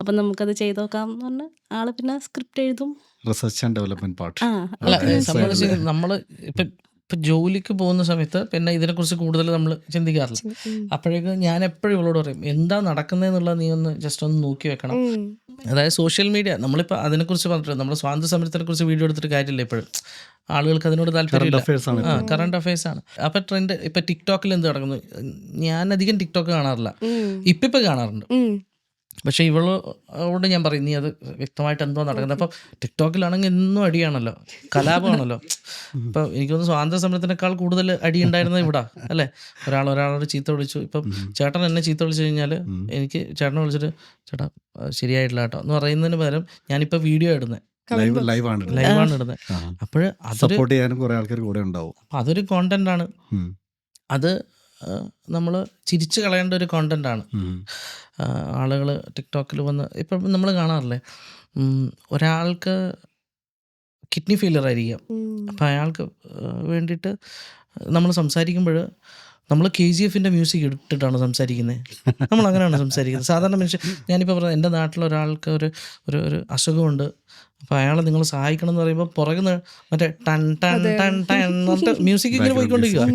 അപ്പം നമുക്കത് ചെയ്ത് നോക്കാം എന്ന് പറഞ്ഞ് ആള് പിന്നെ സ്ക്രിപ്റ്റ് എഴുതും. Research and development part. ആ അല്ല അതൊക്കെ ഞാൻ സംബന്ധിച്ച് ചെയ്യും. നമ്മൾ ഇപ്പം ജോലിക്ക് പോകുന്ന സമയത്ത് പിന്നെ ഇതിനെക്കുറിച്ച് കൂടുതൽ നമ്മൾ ചിന്തിക്കാറില്ല. അപ്പോഴേക്കും ഞാൻ എപ്പോഴും ഇവളോട് പറയും, എന്താ നടക്കുന്നതെന്നുള്ളത് നീ ഒന്ന് ജസ്റ്റ് ഒന്ന് നോക്കി വെക്കണം. അതായത് സോഷ്യൽ മീഡിയ നമ്മളിപ്പോൾ അതിനെക്കുറിച്ച് പറഞ്ഞിട്ട് നമ്മൾ സ്വാതന്ത്ര്യ സമരത്തിനെ കുറിച്ച് വീഡിയോ എടുത്തിട്ട് കാര്യമില്ല. ഇപ്പോഴും ആളുകൾക്ക് അതിനോട് താല്പര്യമില്ല. അഫയേഴ്സ് ആണ് കറണ്ട് അഫയേഴ്സ് ആണ്. അപ്പം ട്രെൻഡ് ഇപ്പം ടിക്ടോക്കിൽ എന്ത് നടക്കുന്നു, ഞാൻ അധികം ടിക്ടോക്ക് കാണാറില്ല, ഇപ്പം കാണാറുണ്ട്. പക്ഷെ ഇവളോട് ഞാൻ പറയും, നീ അത് വ്യക്തമായിട്ട് എന്തോ നടക്കുന്നത്. അപ്പം ടിക്ടോക്കിലാണെങ്കിൽ എന്നും അടിയാണല്ലോ, കലാപമാണല്ലോ. ഇപ്പം എനിക്കൊന്ന് സ്വാതന്ത്ര്യ സമരത്തിനേക്കാൾ കൂടുതൽ അടി ഉണ്ടായിരുന്നത് ഇവിടെ അല്ലേ. ഒരാളോട് ചീത്ത വിളിച്ചു. ഇപ്പം ചേട്ടൻ എന്നെ ചീത്ത വിളിച്ചു കഴിഞ്ഞാൽ എനിക്ക് ചേട്ടനെ വിളിച്ചിട്ട് ചേട്ടാ ശരിയായിട്ടില്ല കേട്ടോ എന്ന് പറയുന്നതിന് പകരം ഞാനിപ്പോൾ വീഡിയോ ഇടുന്നത്, ലൈവാണ് ലൈവാണ് ഇടുന്നത്. അപ്പോൾ സപ്പോർട്ട് ചെയ്യാനും കുറെ ആൾക്കാർ കൂടെ ഉണ്ടാവും. അതൊരു കോണ്ടന്റ് ആണ്. അത് നമ്മൾ ചിരിച്ചു കളയേണ്ട ഒരു കോണ്ടന്റ് ആണ്. ആളുകൾ ടിക്ടോക്കിൽ വന്ന് ഇപ്പം നമ്മൾ കാണാറില്ലേ, ഒരാൾക്ക് കിഡ്നി ഫെയിലിയർ ആയിരിക്കാം. അപ്പം അയാൾക്ക് വേണ്ടിയിട്ട് നമ്മൾ സംസാരിക്കുമ്പോൾ നമ്മൾ KGF മ്യൂസിക് ഇട്ടിട്ടാണ് സംസാരിക്കുന്നത്. നമ്മൾ അങ്ങനെയാണ് സംസാരിക്കുന്നത് സാധാരണ മനുഷ്യൻ. ഞാനിപ്പോൾ പറഞ്ഞത് എൻ്റെ നാട്ടിൽ ഒരാൾക്ക് ഒരു അസുഖമുണ്ട്, അപ്പോൾ അയാളെ നിങ്ങൾ സഹായിക്കണം എന്ന് പറയുമ്പോൾ പുറകുന്ന മറ്റേ ടൺ ടൺ ടൺ ടൺ എന്നിട്ട് മ്യൂസിക് ഇങ്ങനെ പോയിക്കൊണ്ടിരിക്കുക.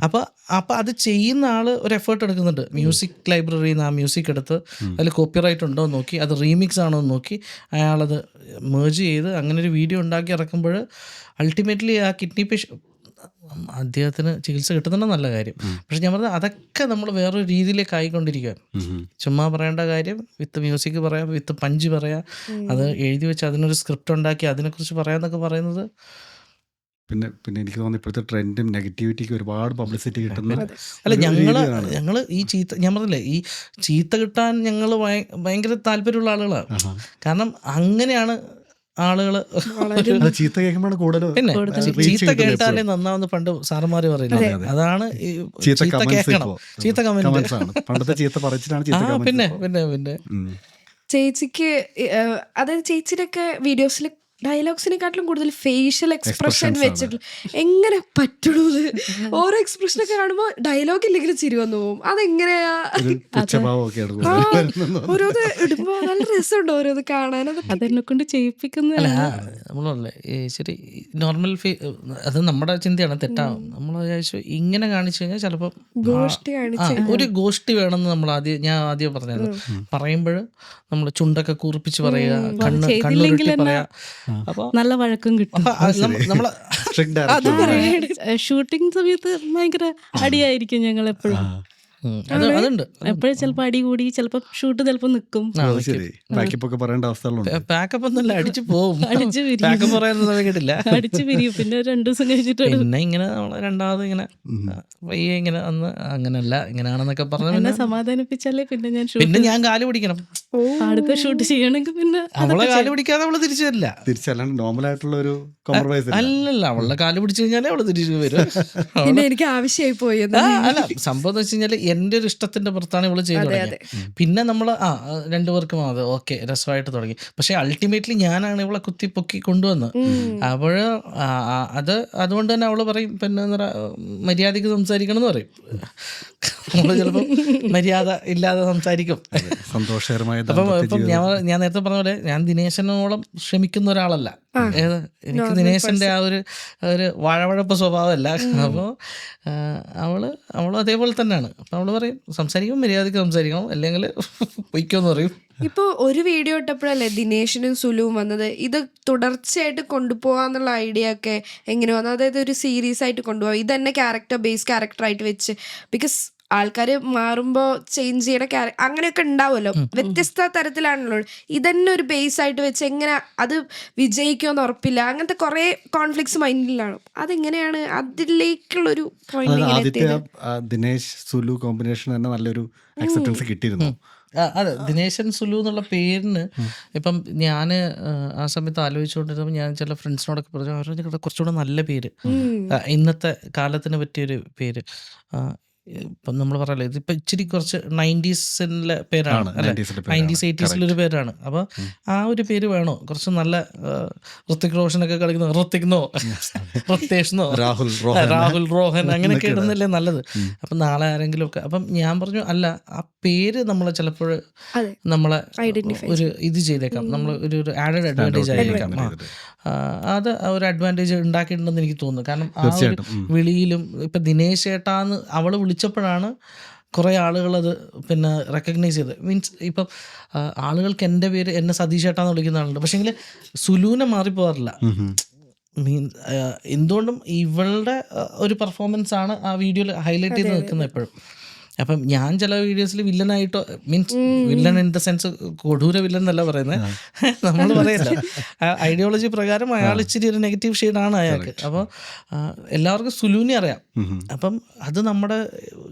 അപ്പോൾ അത് ചെയ്യുന്ന ആൾ ഒരു എഫേർട്ട് എടുക്കുന്നുണ്ട്. മ്യൂസിക് ലൈബ്രറിയിൽ നിന്ന് ആ മ്യൂസിക് എടുത്ത് അതിൽ കോപ്പിറൈറ്റ് ഉണ്ടോ എന്ന് നോക്കി, അത് റീമിക്സ് ആണോ എന്ന് നോക്കി അയാളത് മേർജ് ചെയ്ത് അങ്ങനെ ഒരു വീഡിയോ ഉണ്ടാക്കി ഇറക്കുമ്പോൾ അൾട്ടിമേറ്റ്ലി ആ കിഡ്നി അദ്ദേഹത്തിന് ചികിത്സ കിട്ടുന്നുണ്ട്, നല്ല കാര്യം. പക്ഷെ ഞാൻ പറഞ്ഞത് അതൊക്കെ നമ്മൾ വേറൊരു രീതിയിലേക്ക് ആയിക്കൊണ്ടിരിക്കുക. ചുമ്മാ പറയേണ്ട കാര്യം വിത്ത് മ്യൂസിക് പറയാം, വിത്ത് പഞ്ച് പറയാം, അത് എഴുതി വെച്ച് അതിനൊരു സ്ക്രിപ്റ്റ് ഉണ്ടാക്കി അതിനെക്കുറിച്ച് പറയാന്നൊക്കെ പറയുന്നത്. പിന്നെ എനിക്ക് തോന്നുന്നു ഇപ്പോഴത്തെ ട്രെൻഡും നെഗറ്റിവിറ്റിക്ക് ഒരുപാട് പബ്ലിസിറ്റി കിട്ടുന്ന അല്ല ഞങ്ങള് ഈ ചീത്ത, ഞാൻ പറഞ്ഞില്ലേ, ഈ ചീത്ത കിട്ടാൻ ഞങ്ങൾ ഭയങ്കര താല്പര്യമുള്ള ആളുകളാണ്. കാരണം അങ്ങനെയാണ് ആളുകള് ചീത്ത കേൾക്കുമ്പോഴാണ് കൂടുതൽ. പിന്നെ ചീത്ത കേട്ടാലേ നന്നാവുന്ന പണ്ട് സാറന്മാര് പറയുന്നത്. അതാണ് ചീത്ത കേൾക്കണം, ചീത്ത കമന്റ്. പണ്ടത്തെ ചീത്ത പറച്ചിലാണ്. പിന്നെ ചേച്ചിക്ക് അതായത് ചേച്ചിയുടെയൊക്കെ വീഡിയോസിൽ ഡയലോഗ്സിനെക്കാട്ടിലും കൂടുതൽ ഫേഷ്യൽ എക്സ്പ്രഷൻ വെച്ചിട്ട് എങ്ങനെ പറ്റുള്ളൂ? ഓരോ എക്സ്പ്രഷനൊക്കെ കാണുമ്പോൾ ഡയലോഗ് ഇല്ലെങ്കിലും ചിരി വന്നു പോകും. അതെങ്ങനെയാ? ഓരോന്ന് ഇടുമ്പോ നല്ല രസമുണ്ട് ഓരോന്ന് കാണാൻ. അതെന്നെ കൊണ്ട് ചെയ്യിപ്പിക്കുന്ന നമ്മളല്ലേ ശരി നോർമൽ അത് നമ്മുടെ ചിന്തയാണ്, തെറ്റാവും. നമ്മൾ വിചാരിച്ചു ഇങ്ങനെ കാണിച്ചു കഴിഞ്ഞാൽ ചിലപ്പോൾ ഗോഷ്ടി ഒരു ഗോഷ്ടി വേണമെന്ന് ഞാൻ ആദ്യം പറഞ്ഞത്. പറയുമ്പോൾ നമ്മൾ ചുണ്ടൊക്കെ കൂർപ്പിച്ച് പറയുക, കണ്ണുരുട്ടി പറയാ. അപ്പൊ നല്ല വഴക്കും കിട്ടും. നമ്മളെ ഷൂട്ടിംഗ് സമയത്ത് ഭയങ്കര അടിയായിരിക്കും ഞങ്ങൾ എപ്പോഴും. അതുണ്ട്. എപ്പോഴും ചിലപ്പോ അടി കൂടി, ചിലപ്പോ ഷൂട്ട് ചിലപ്പോ നിക്കും. പാക്കപ്പ് ഒന്നുമില്ല, അടിച്ചു പോവും. അടിച്ചു പാക്കപ്പ് പറയുന്നത് കേട്ടില്ല, അടിച്ചു പിരിയും. പിന്നെ 2 ദിവസം കഴിഞ്ഞിട്ട് പിന്നെ ഇങ്ങനെ രണ്ടാമത് ഇങ്ങനെ പയ്യെ ഇങ്ങനെ അന്ന് അങ്ങനല്ല ഇങ്ങനെയാണെന്നൊക്കെ പറഞ്ഞു എന്നെ സമാധാനിപ്പിച്ചാലേ പിന്നെ ഞാൻ കാല് പിടിക്കണം. അടുത്ത ഷൂട്ട് ചെയ്യണമെങ്കിൽ പിന്നെ അവളെ കാല് പിടിക്കാതെ അവള് തിരിച്ചു വരില്ല. അല്ലല്ല, അവളുടെ കാല് പിടിച്ചു കഴിഞ്ഞാലേ അവള് തിരിച്ചു വരും. എനിക്ക് ആവശ്യമായി പോയി. അല്ല, സംഭവം എന്ന് വെച്ച് കഴിഞ്ഞാല് എൻ്റെ ഒരു ഇഷ്ടത്തിന്റെ പുറത്താണ് ഇവള് ചെയ്തു തുടങ്ങിയത്. പിന്നെ നമ്മള് രണ്ടുപേർക്കും അത് ഓക്കെ രസമായിട്ട് തുടങ്ങി. പക്ഷെ അൾട്ടിമേറ്റ്ലി ഞാനാണ് ഇവളെ കുത്തിപ്പൊക്കി കൊണ്ടുവന്നത്. അപ്പോഴ് അതുകൊണ്ട് തന്നെ അവള് പറയും പിന്നെ മര്യാദക്ക് സംസാരിക്കണം എന്ന് പറയും. നമ്മള് ചിലപ്പോൾ മര്യാദ ഇല്ലാതെ സംസാരിക്കും. സന്തോഷകരമായ അപ്പം ഞാൻ നേരത്തെ പറഞ്ഞ പോലെ ഞാൻ ദിനേശനോളം ക്ഷമിക്കുന്ന ഒരാളല്ല. എനിക്ക് ദിനേശന്റെ ആ ഒരു വഴവഴപ്പ് സ്വഭാവമല്ല. അപ്പോൾ അവള് അതേപോലെ തന്നെയാണ്. അപ്പം അവള് പറയും സംസാരിക്കുമ്പോൾ മര്യാദയ്ക്ക് സംസാരിക്കണം, അല്ലെങ്കിൽ പൊയ്ക്കോന്ന് പറയും. ഇപ്പോൾ ഒരു വീഡിയോ ഇട്ടപ്പോഴല്ലേ ദിനേശനും സുലുവും വന്നത്. ഇത് തുടർച്ചയായിട്ട് കൊണ്ടുപോകാന്നുള്ള ഐഡിയ ഒക്കെ എങ്ങനെ വന്നു? അതായത് ഒരു സീരീസ് ആയിട്ട് കൊണ്ടുപോകാം, ഇത് തന്നെ ബേസ് ക്യാരക്ടറായിട്ട് വെച്ച്. ബിക്കോസ് ആൾക്കാർ മാറുമ്പോൾ ചേഞ്ച് ചെയ്യണ അങ്ങനെയൊക്കെ ഉണ്ടാവുമല്ലോ, വ്യത്യസ്ത തരത്തിലാണല്ലോ. ഇതന്നെ ഒരു ബേസ് ആയിട്ട് വെച്ച് എങ്ങനെ അത് വിജയിക്കുമെന്ന് ഉറപ്പില്ല. അങ്ങനത്തെ കുറേ കോൺഫ്ലിക്ട്സ് മൈൻഡിലാണ്. അതെങ്ങനെയാണ് അതിലേക്കുള്ളൊരു പോയിന്റ്? ദിനേശ് സുലു കോമ്പിനേഷൻ തന്നെ നല്ലൊരു അക്സെപ്റ്റൻസ് കിട്ടിയിരുന്നു. അതെ, ദിനേശൻ സുലു എന്നുള്ള പേരിന് ഇപ്പം ഞാൻ ആ സമയത്ത് ആലോചിച്ചുകൊണ്ടിരുന്നപ്പോൾ ഞാൻ ചില ഫ്രണ്ട്സിനോടൊക്കെ പറഞ്ഞു, അവരുടെ കുറച്ചുകൂടെ നല്ല പേര്, ഇന്നത്തെ കാലത്തിന് പറ്റിയൊരു പേര്. ഇപ്പം നമ്മൾ പറയല്ലോ ഇതിപ്പോൾ ഇച്ചിരി കുറച്ച് 90s പേരാണ് ആണ് അല്ലേ, 90s ലെ പേരാണ് 90s 80s പേരാണ്. അപ്പോൾ ആ ഒരു പേര് വേണോ? കുറച്ച് നല്ല ഋത്തിക് റോഷനൊക്കെ കളിക്കുന്ന ഋത്തിക്നോ ഋത്തേഷ്നോ രാഹുൽ റോഹൻ രാഹുൽ റോഹൻ അങ്ങനെയൊക്കെ എന്നൊക്കെ ഇടുന്നല്ലേ നല്ലത്. അപ്പം നാളെ ആരെങ്കിലും ഒക്കെ അപ്പം ഞാൻ പറഞ്ഞു അല്ല, ആ പേര് നമ്മളെ ചിലപ്പോൾ അതെ നമ്മളെ ഐഡന്റിഫൈ ഒരു ഇത് ചെയ്തേക്കാം, നമ്മൾ ഒരു ആഡഡ് അഡ്വാൻറ്റേജ് ആയിരിക്കാം. അത് ഒരു അഡ്വാൻറ്റേജ് ഉണ്ടാക്കിയിട്ടുണ്ടെന്ന് എനിക്ക് തോന്നുന്നു. കാരണം ആ ഒരു തീർച്ചയായിട്ടും വിളിയിലും ഇപ്പം ദിനേശ് ചേട്ടാന്ന് അവൾ വിളിച്ചപ്പോഴാണ് കുറേ ആളുകളത് പിന്നെ റെക്കഗ്നൈസ് ചെയ്ത്. മീൻസ് ഇപ്പം ആളുകൾക്ക് എൻ്റെ പേര് എന്നെ സതീഷ് ചേട്ടാന്ന് വിളിക്കുന്ന ആളുണ്ട്, പക്ഷേങ്കിൽ സുലൂനെ മാറിപ്പോകാറില്ല. മീൻ എന്തുകൊണ്ടും ഇവളുടെ ഒരു പെർഫോമൻസ് ആണ് ആ വീഡിയോയിൽ ഹൈലൈറ്റ് ചെയ്ത് നിൽക്കുന്നത് എപ്പോഴും. അപ്പം ഞാൻ ചില വീഡിയോസിൽ വില്ലനായിട്ടോ, means villain in the sense കൊടൂര വില്ലൻ എന്നല്ല പറയുന്നത്, നമ്മൾ പറയല്ല, ഐഡിയോളജി പ്രകാരം അയാൾ ഇച്ചിരി ഒരു നെഗറ്റീവ് ഷെയ്ഡാണ് അയാൾക്ക്. അപ്പോൾ എല്ലാവർക്കും സുലൂനെ അറിയാം. അപ്പം അത് നമ്മുടെ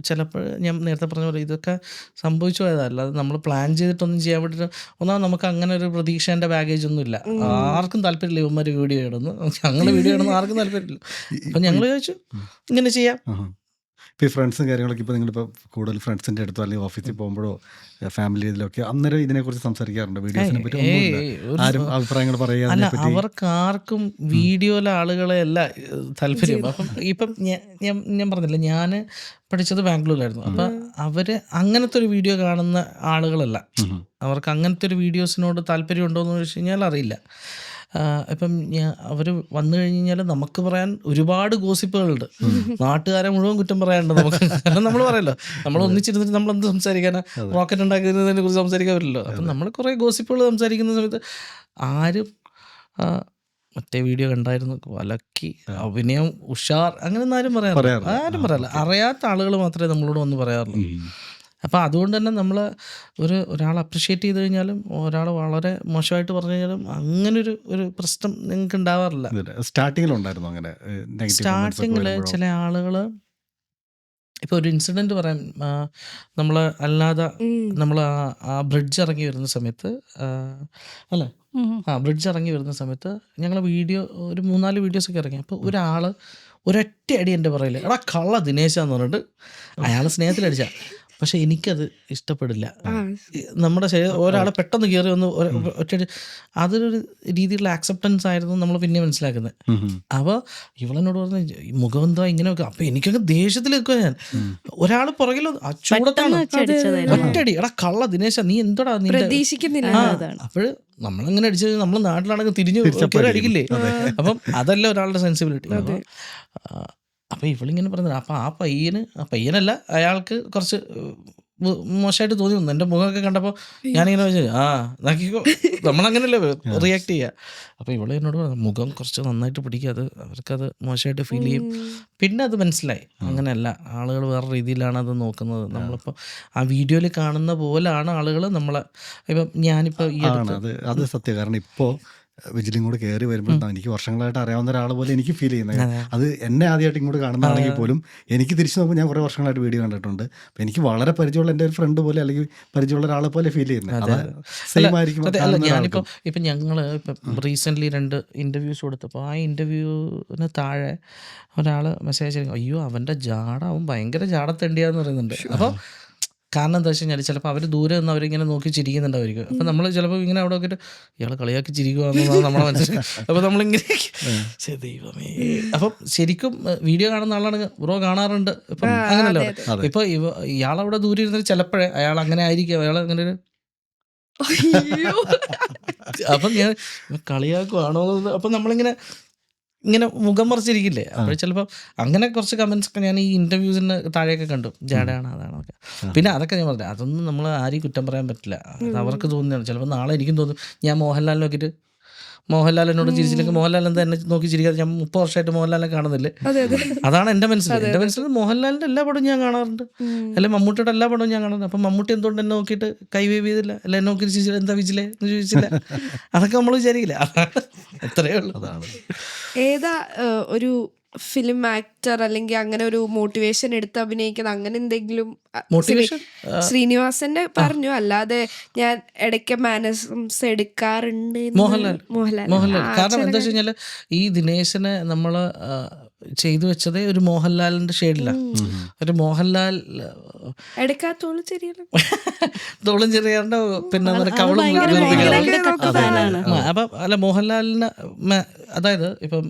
ചിലപ്പോൾ ഞാൻ നേരത്തെ പറഞ്ഞ പോലെ ഇതൊക്കെ സംഭവിച്ചു പോയതല്ല, അല്ലാതെ നമ്മൾ പ്ലാൻ ചെയ്തിട്ടൊന്നും ചെയ്യാൻ വേണ്ടിയിട്ട്. ഒന്നാമത് നമുക്ക് അങ്ങനെ ഒരു പ്രതീക്ഷേൻ്റെ ബാഗേജ് ഒന്നും ഇല്ല, ആർക്കും താല്പര്യമില്ല ഇവന്മാർ വീഡിയോ ഇടുന്നു, ഞങ്ങൾ വീഡിയോ ഇടുന്നു ആർക്കും താല്പര്യമില്ല. അപ്പം ഞങ്ങൾ ചോദിച്ചു ഇങ്ങനെ ചെയ്യാം. ഇപ്പോൾ ഈ ഫ്രണ്ട്സും കാര്യങ്ങളൊക്കെ ഇപ്പോൾ നിങ്ങളിപ്പോൾ കൂടുതൽ ഫ്രണ്ട്സിൻ്റെ അടുത്തോ അല്ലെങ്കിൽ ഓഫീസിൽ പോകുമ്പോഴോ ഫാമിലി ഇതിലൊക്കെ അന്നേരം ഇതിനെക്കുറിച്ച് സംസാരിക്കാറുണ്ട്, വീഡിയോസിനെ പറ്റി ഒന്നുമില്ല, ആരും അഭിപ്രായങ്ങൾ പറയുക അല്ല, അതിനെപ്പറ്റി. അവർക്കാർക്കും വീഡിയോയിലെ ആളുകളെ അല്ല താല്പര്യം. അപ്പം ഇപ്പം ഞാൻ പറഞ്ഞില്ല, ഞാൻ പഠിച്ചത് ബാംഗ്ലൂരായിരുന്നു. അപ്പം അവർ അങ്ങനത്തെ ഒരു വീഡിയോ കാണുന്ന ആളുകളല്ല. അവർക്ക് അങ്ങനത്തെ ഒരു വീഡിയോസിനോട് താല്പര്യം ഉണ്ടോ എന്ന് ചോദിച്ചു കഴിഞ്ഞാൽ അറിയില്ല. ഇപ്പം അവർ വന്നു കഴിഞ്ഞ് കഴിഞ്ഞാൽ നമുക്ക് പറയാൻ ഒരുപാട് ഗോസിപ്പുകളുണ്ട്, നാട്ടുകാരെ മുഴുവൻ കുറ്റം പറയാനുണ്ട് നമുക്ക്. കാരണം നമ്മൾ പറയല്ലോ, നമ്മൾ ഒന്നിച്ചിരുന്നിട്ട് നമ്മളെന്ത് സംസാരിക്കാനാ, റോക്കറ്റ് ഉണ്ടാക്കുന്നതിനെ കുറിച്ച് സംസാരിക്കാൻ പറ്റില്ലല്ലോ. അപ്പം നമ്മൾ കുറേ ഗോസിപ്പുകൾ സംസാരിക്കുന്ന സമയത്ത് ആരും മറ്റേ വീഡിയോ കണ്ടായിരുന്നു, വലക്കി, അഭിനയം ഉഷാർ, അങ്ങനെയൊന്നും ആരും പറയാറില്ല. അറിയാത്ത ആളുകൾ മാത്രമേ നമ്മളോട് വന്ന് പറയാറുള്ളൂ. അപ്പോൾ അതുകൊണ്ട് തന്നെ നമ്മൾ ഒരാൾ അപ്രിഷ്യേറ്റ് ചെയ്ത് കഴിഞ്ഞാലും ഒരാൾ വളരെ മോശമായിട്ട് പറഞ്ഞു കഴിഞ്ഞാലും അങ്ങനൊരു പ്രശ്നം നിങ്ങൾക്ക് ഉണ്ടാവാറില്ല. സ്റ്റാർട്ടിങ്ങിലുണ്ടായിരുന്നു അങ്ങനെ സ്റ്റാർട്ടിങ്ങിൽ ചില ആളുകൾ ഇപ്പോൾ ഒരു ഇൻസിഡൻറ്റ് പറയാം. നമ്മൾ അല്ലാതെ നമ്മൾ ആ ബ്രിഡ്ജ് ഇറങ്ങി വരുന്ന സമയത്ത് അല്ലേ, ബ്രിഡ്ജ് ഇറങ്ങി വരുന്ന സമയത്ത് ഞങ്ങൾ വീഡിയോ ഒരു 3-4 വീഡിയോസൊക്കെ ഇറങ്ങി. അപ്പോൾ ഒരാൾ ഒരൊറ്റ അടി എൻ്റെ പറയില്ല, എടാ കള്ള ദിനേശാന്ന് പറഞ്ഞിട്ട് അയാൾ സ്നേഹത്തിലടിച്ച. പക്ഷെ എനിക്കത് ഇഷ്ടപ്പെടില്ല. നമ്മുടെ ഒരാളെ പെട്ടെന്ന് കയറി വന്ന് ഒറ്റ അതൊരു രീതിയിലുള്ള ആക്സെപ്റ്റൻസ് ആയിരുന്നു നമ്മൾ പിന്നെ മനസ്സിലാക്കുന്നത്. അപ്പോൾ ഇവളെന്നോട് പറഞ്ഞ മുഖമെന്തോ ഇങ്ങനെയൊക്കെ. അപ്പോൾ എനിക്കൊക്കെ ദേഷ്യത്തിൽ നിൽക്കുക ഞാൻ. ഒരാൾ പുറകിൽ ചൂടത്താണ് ഒറ്റടി, എടാ കള്ള ദിനേശ നീ എന്തോടാ നീ പ്രതീക്ഷിക്കുന്നില്ല. അപ്പോൾ നമ്മളങ്ങനെ അടിച്ചു നമ്മൾ നാട്ടിലാണെങ്കിൽ തിരിഞ്ഞു കയറി അടിക്കില്ലേ. അപ്പം അതല്ല ഒരാളുടെ സെൻസിബിലിറ്റി. അപ്പോൾ ഇവളിങ്ങനെ പറഞ്ഞത്. അപ്പോൾ ആ പയ്യനല്ല അയാൾക്ക് കുറച്ച് മോശമായിട്ട് തോന്നി വന്നു. എൻ്റെ മുഖമൊക്കെ കണ്ടപ്പോൾ ഞാനിങ്ങനെ വെച്ചാൽ നോക്കിക്കോ, നമ്മളങ്ങനെയല്ലേ റിയാക്ട് ചെയ്യുക. അപ്പോൾ ഇവളെ എന്നോട് പറഞ്ഞു മുഖം കുറച്ച് നന്നായിട്ട് പിടിക്കുക, അത് അവർക്കത് മോശമായിട്ട് ഫീൽ ചെയ്യും. പിന്നെ അത് മനസ്സിലായി അങ്ങനെയല്ല, ആളുകൾ വേറെ രീതിയിലാണ് അത് നോക്കുന്നത്. നമ്മളിപ്പോൾ ആ വീഡിയോയിൽ കാണുന്ന പോലെയാണ് ആളുകൾ നമ്മളെ. ഇപ്പം ഞാനിപ്പോൾ ഈ അത് സത്യം. കാരണം ഇപ്പോൾ വിജിലും കൂടെ കയറി വരുമ്പോൾ എനിക്ക് വർഷങ്ങളായിട്ട് അറിയാവുന്ന ഒരാൾ പോലെ എനിക്ക് ഫീൽ ചെയ്യുന്നത്. അത് എന്നെ ആദ്യമായിട്ട് ഇങ്ങോട്ട് കാണുന്നതാണെങ്കിൽ പോലും എനിക്ക് തിരിച്ചു നോക്കുമ്പോൾ ഞാൻ കുറേ വർഷങ്ങളായിട്ട് വീഡിയോ കണ്ടിട്ടുണ്ട്. അപ്പം എനിക്ക് വളരെ പരിചയമുള്ള എൻ്റെ ഒരു ഫ്രണ്ട് പോലെ അല്ലെങ്കിൽ പരിചയമുള്ള ഒരാളെ പോലെ ഫീൽ ചെയ്യുന്നത് സെയിം ആയിരിക്കും. അല്ല, ഇപ്പം ഞങ്ങൾ ഇപ്പം റീസെൻ്റ്ലി 2 ഇൻ്റർവ്യൂസ് കൊടുത്തപ്പോൾ ആ ഇൻ്റർവ്യൂവിന് താഴെ ഒരാൾ മെസ്സേജ് അയച്ചു, അയ്യോ അവൻ്റെ ജാട, അവൻ ഭയങ്കര ജാടത്തേണ്ടിയാന്ന് പറയുന്നുണ്ട്. അപ്പോൾ കാരണം എന്താ വെച്ച് കഴിഞ്ഞാൽ ചിലപ്പോൾ അവർ ദൂരെ നിന്ന് അവരിങ്ങനെ നോക്കി ചിരിക്കുന്നുണ്ടായിരിക്കും. അപ്പം നമ്മൾ ചിലപ്പോൾ ഇങ്ങനെ അവിടെ നോക്കിയിട്ട് ഇയാൾ കളിയാക്കി ചിരിക്കുകയെന്നാണ് നമ്മളെ മനസ്സിൽ. അപ്പോൾ നമ്മളിങ്ങനെ ദൈവമേ. അപ്പം ശരിക്കും വീഡിയോ കാണുന്ന ആളാണെങ്കിൽ ബ്രോ കാണാറുണ്ട്. ഇപ്പം അങ്ങനല്ലോ. ഇപ്പോൾ ഇയാളവിടെ ദൂരെ ഇരുന്നിട്ട് ചിലപ്പോഴേ അയാൾ അങ്ങനെ ആയിരിക്കും, അയാൾ അങ്ങനെ ഒരു അപ്പം ഞാൻ കളിയാക്കുവാണോ. അപ്പം നമ്മളിങ്ങനെ മുഖം മറിച്ചിരിക്കില്ലേ. അപ്പോൾ ചിലപ്പോൾ അങ്ങനെ കുറച്ച് കമൻസ് ഒക്കെ ഞാൻ ഈ ഇൻ്റർവ്യൂസിന് താഴെയൊക്കെ കണ്ടു, ജാടയാണ് അതാണൊക്കെ. പിന്നെ അതൊക്കെ ഞാൻ പറഞ്ഞു, അതൊന്നും നമ്മൾ ആരെയും കുറ്റം പറയാൻ പറ്റില്ല, അത് അവർക്ക് തോന്നുന്നതാണ്. ചിലപ്പോൾ നാളെ എനിക്കും തോന്നും, ഞാൻ മോഹൻലാൽ നോക്കിയിട്ട് മോഹൻലാൽ എന്നോട് ചിരിച്ചില്ലെങ്കിൽ മോഹൻലാൽ എന്താ എന്നെ നോക്കി ചിരിക്കാതെ, ഞാൻ 30 വർഷമായിട്ട് മോഹൻലാലിനെ കാണുന്നില്ലേ. അതാണ് എൻ്റെ മനസ്സിൽ. എൻ്റെ മനസ്സിൽ മോഹൻലാലിൻ്റെ എല്ലാ പടവും ഞാൻ കാണാറുണ്ട്, അല്ലെങ്കിൽ മമ്മൂട്ടിയുടെ എല്ലാ പടവും ഞാൻ കാണാറുണ്ട്. അപ്പം മമ്മൂട്ടി എന്തുകൊണ്ട് എന്നെ നോക്കിയിട്ട് കൈവേവ് ചെയ്തില്ല, അല്ല എന്നെ നോക്കി ചിരിച്ചില്ല, എന്താ വിജിലേ എന്ന് ചോദിച്ചില്ല. അതൊക്കെ നമ്മൾ വിചാരിക്കില്ല. അത്രയേ ഉള്ളൂ. ഏതാ ഒരു ഫിലിം ആക്ടർ അല്ലെങ്കിൽ അങ്ങനെ ഒരു മോട്ടിവേഷൻ എടുത്ത് അഭിനയിക്കുന്ന അങ്ങനെ എന്തെങ്കിലും? ശ്രീനിവാസന്റെ പറഞ്ഞു, അല്ലാതെ ഞാൻ ഇടയ്ക്ക് മാനസംസ് എടുക്കാറുണ്ട്. മോഹൻലാൽ. കാരണം എന്താ വെച്ച് കഴിഞ്ഞാൽ ഈ ദിനേശനെ നമ്മൾ ചെയ്തു വെച്ചത് ഒരു മോഹൻലാലിന്റെ ഷെയ്ഡിലാണ്. ഒരു മോഹൻലാൽ എടുക്കാത്തോളൂ ശരിയല്ല. തോളും ചെറിയാറിന്റെ പിന്നെ അത് കവളും ഭയങ്കര വീർപ്പിക്കണം. മോഹൻലാലിന്റെ കട്ട് ഫാനാണ്. അപ്പം അല്ല മോഹൻലാലിന് അതായത് ഇപ്പം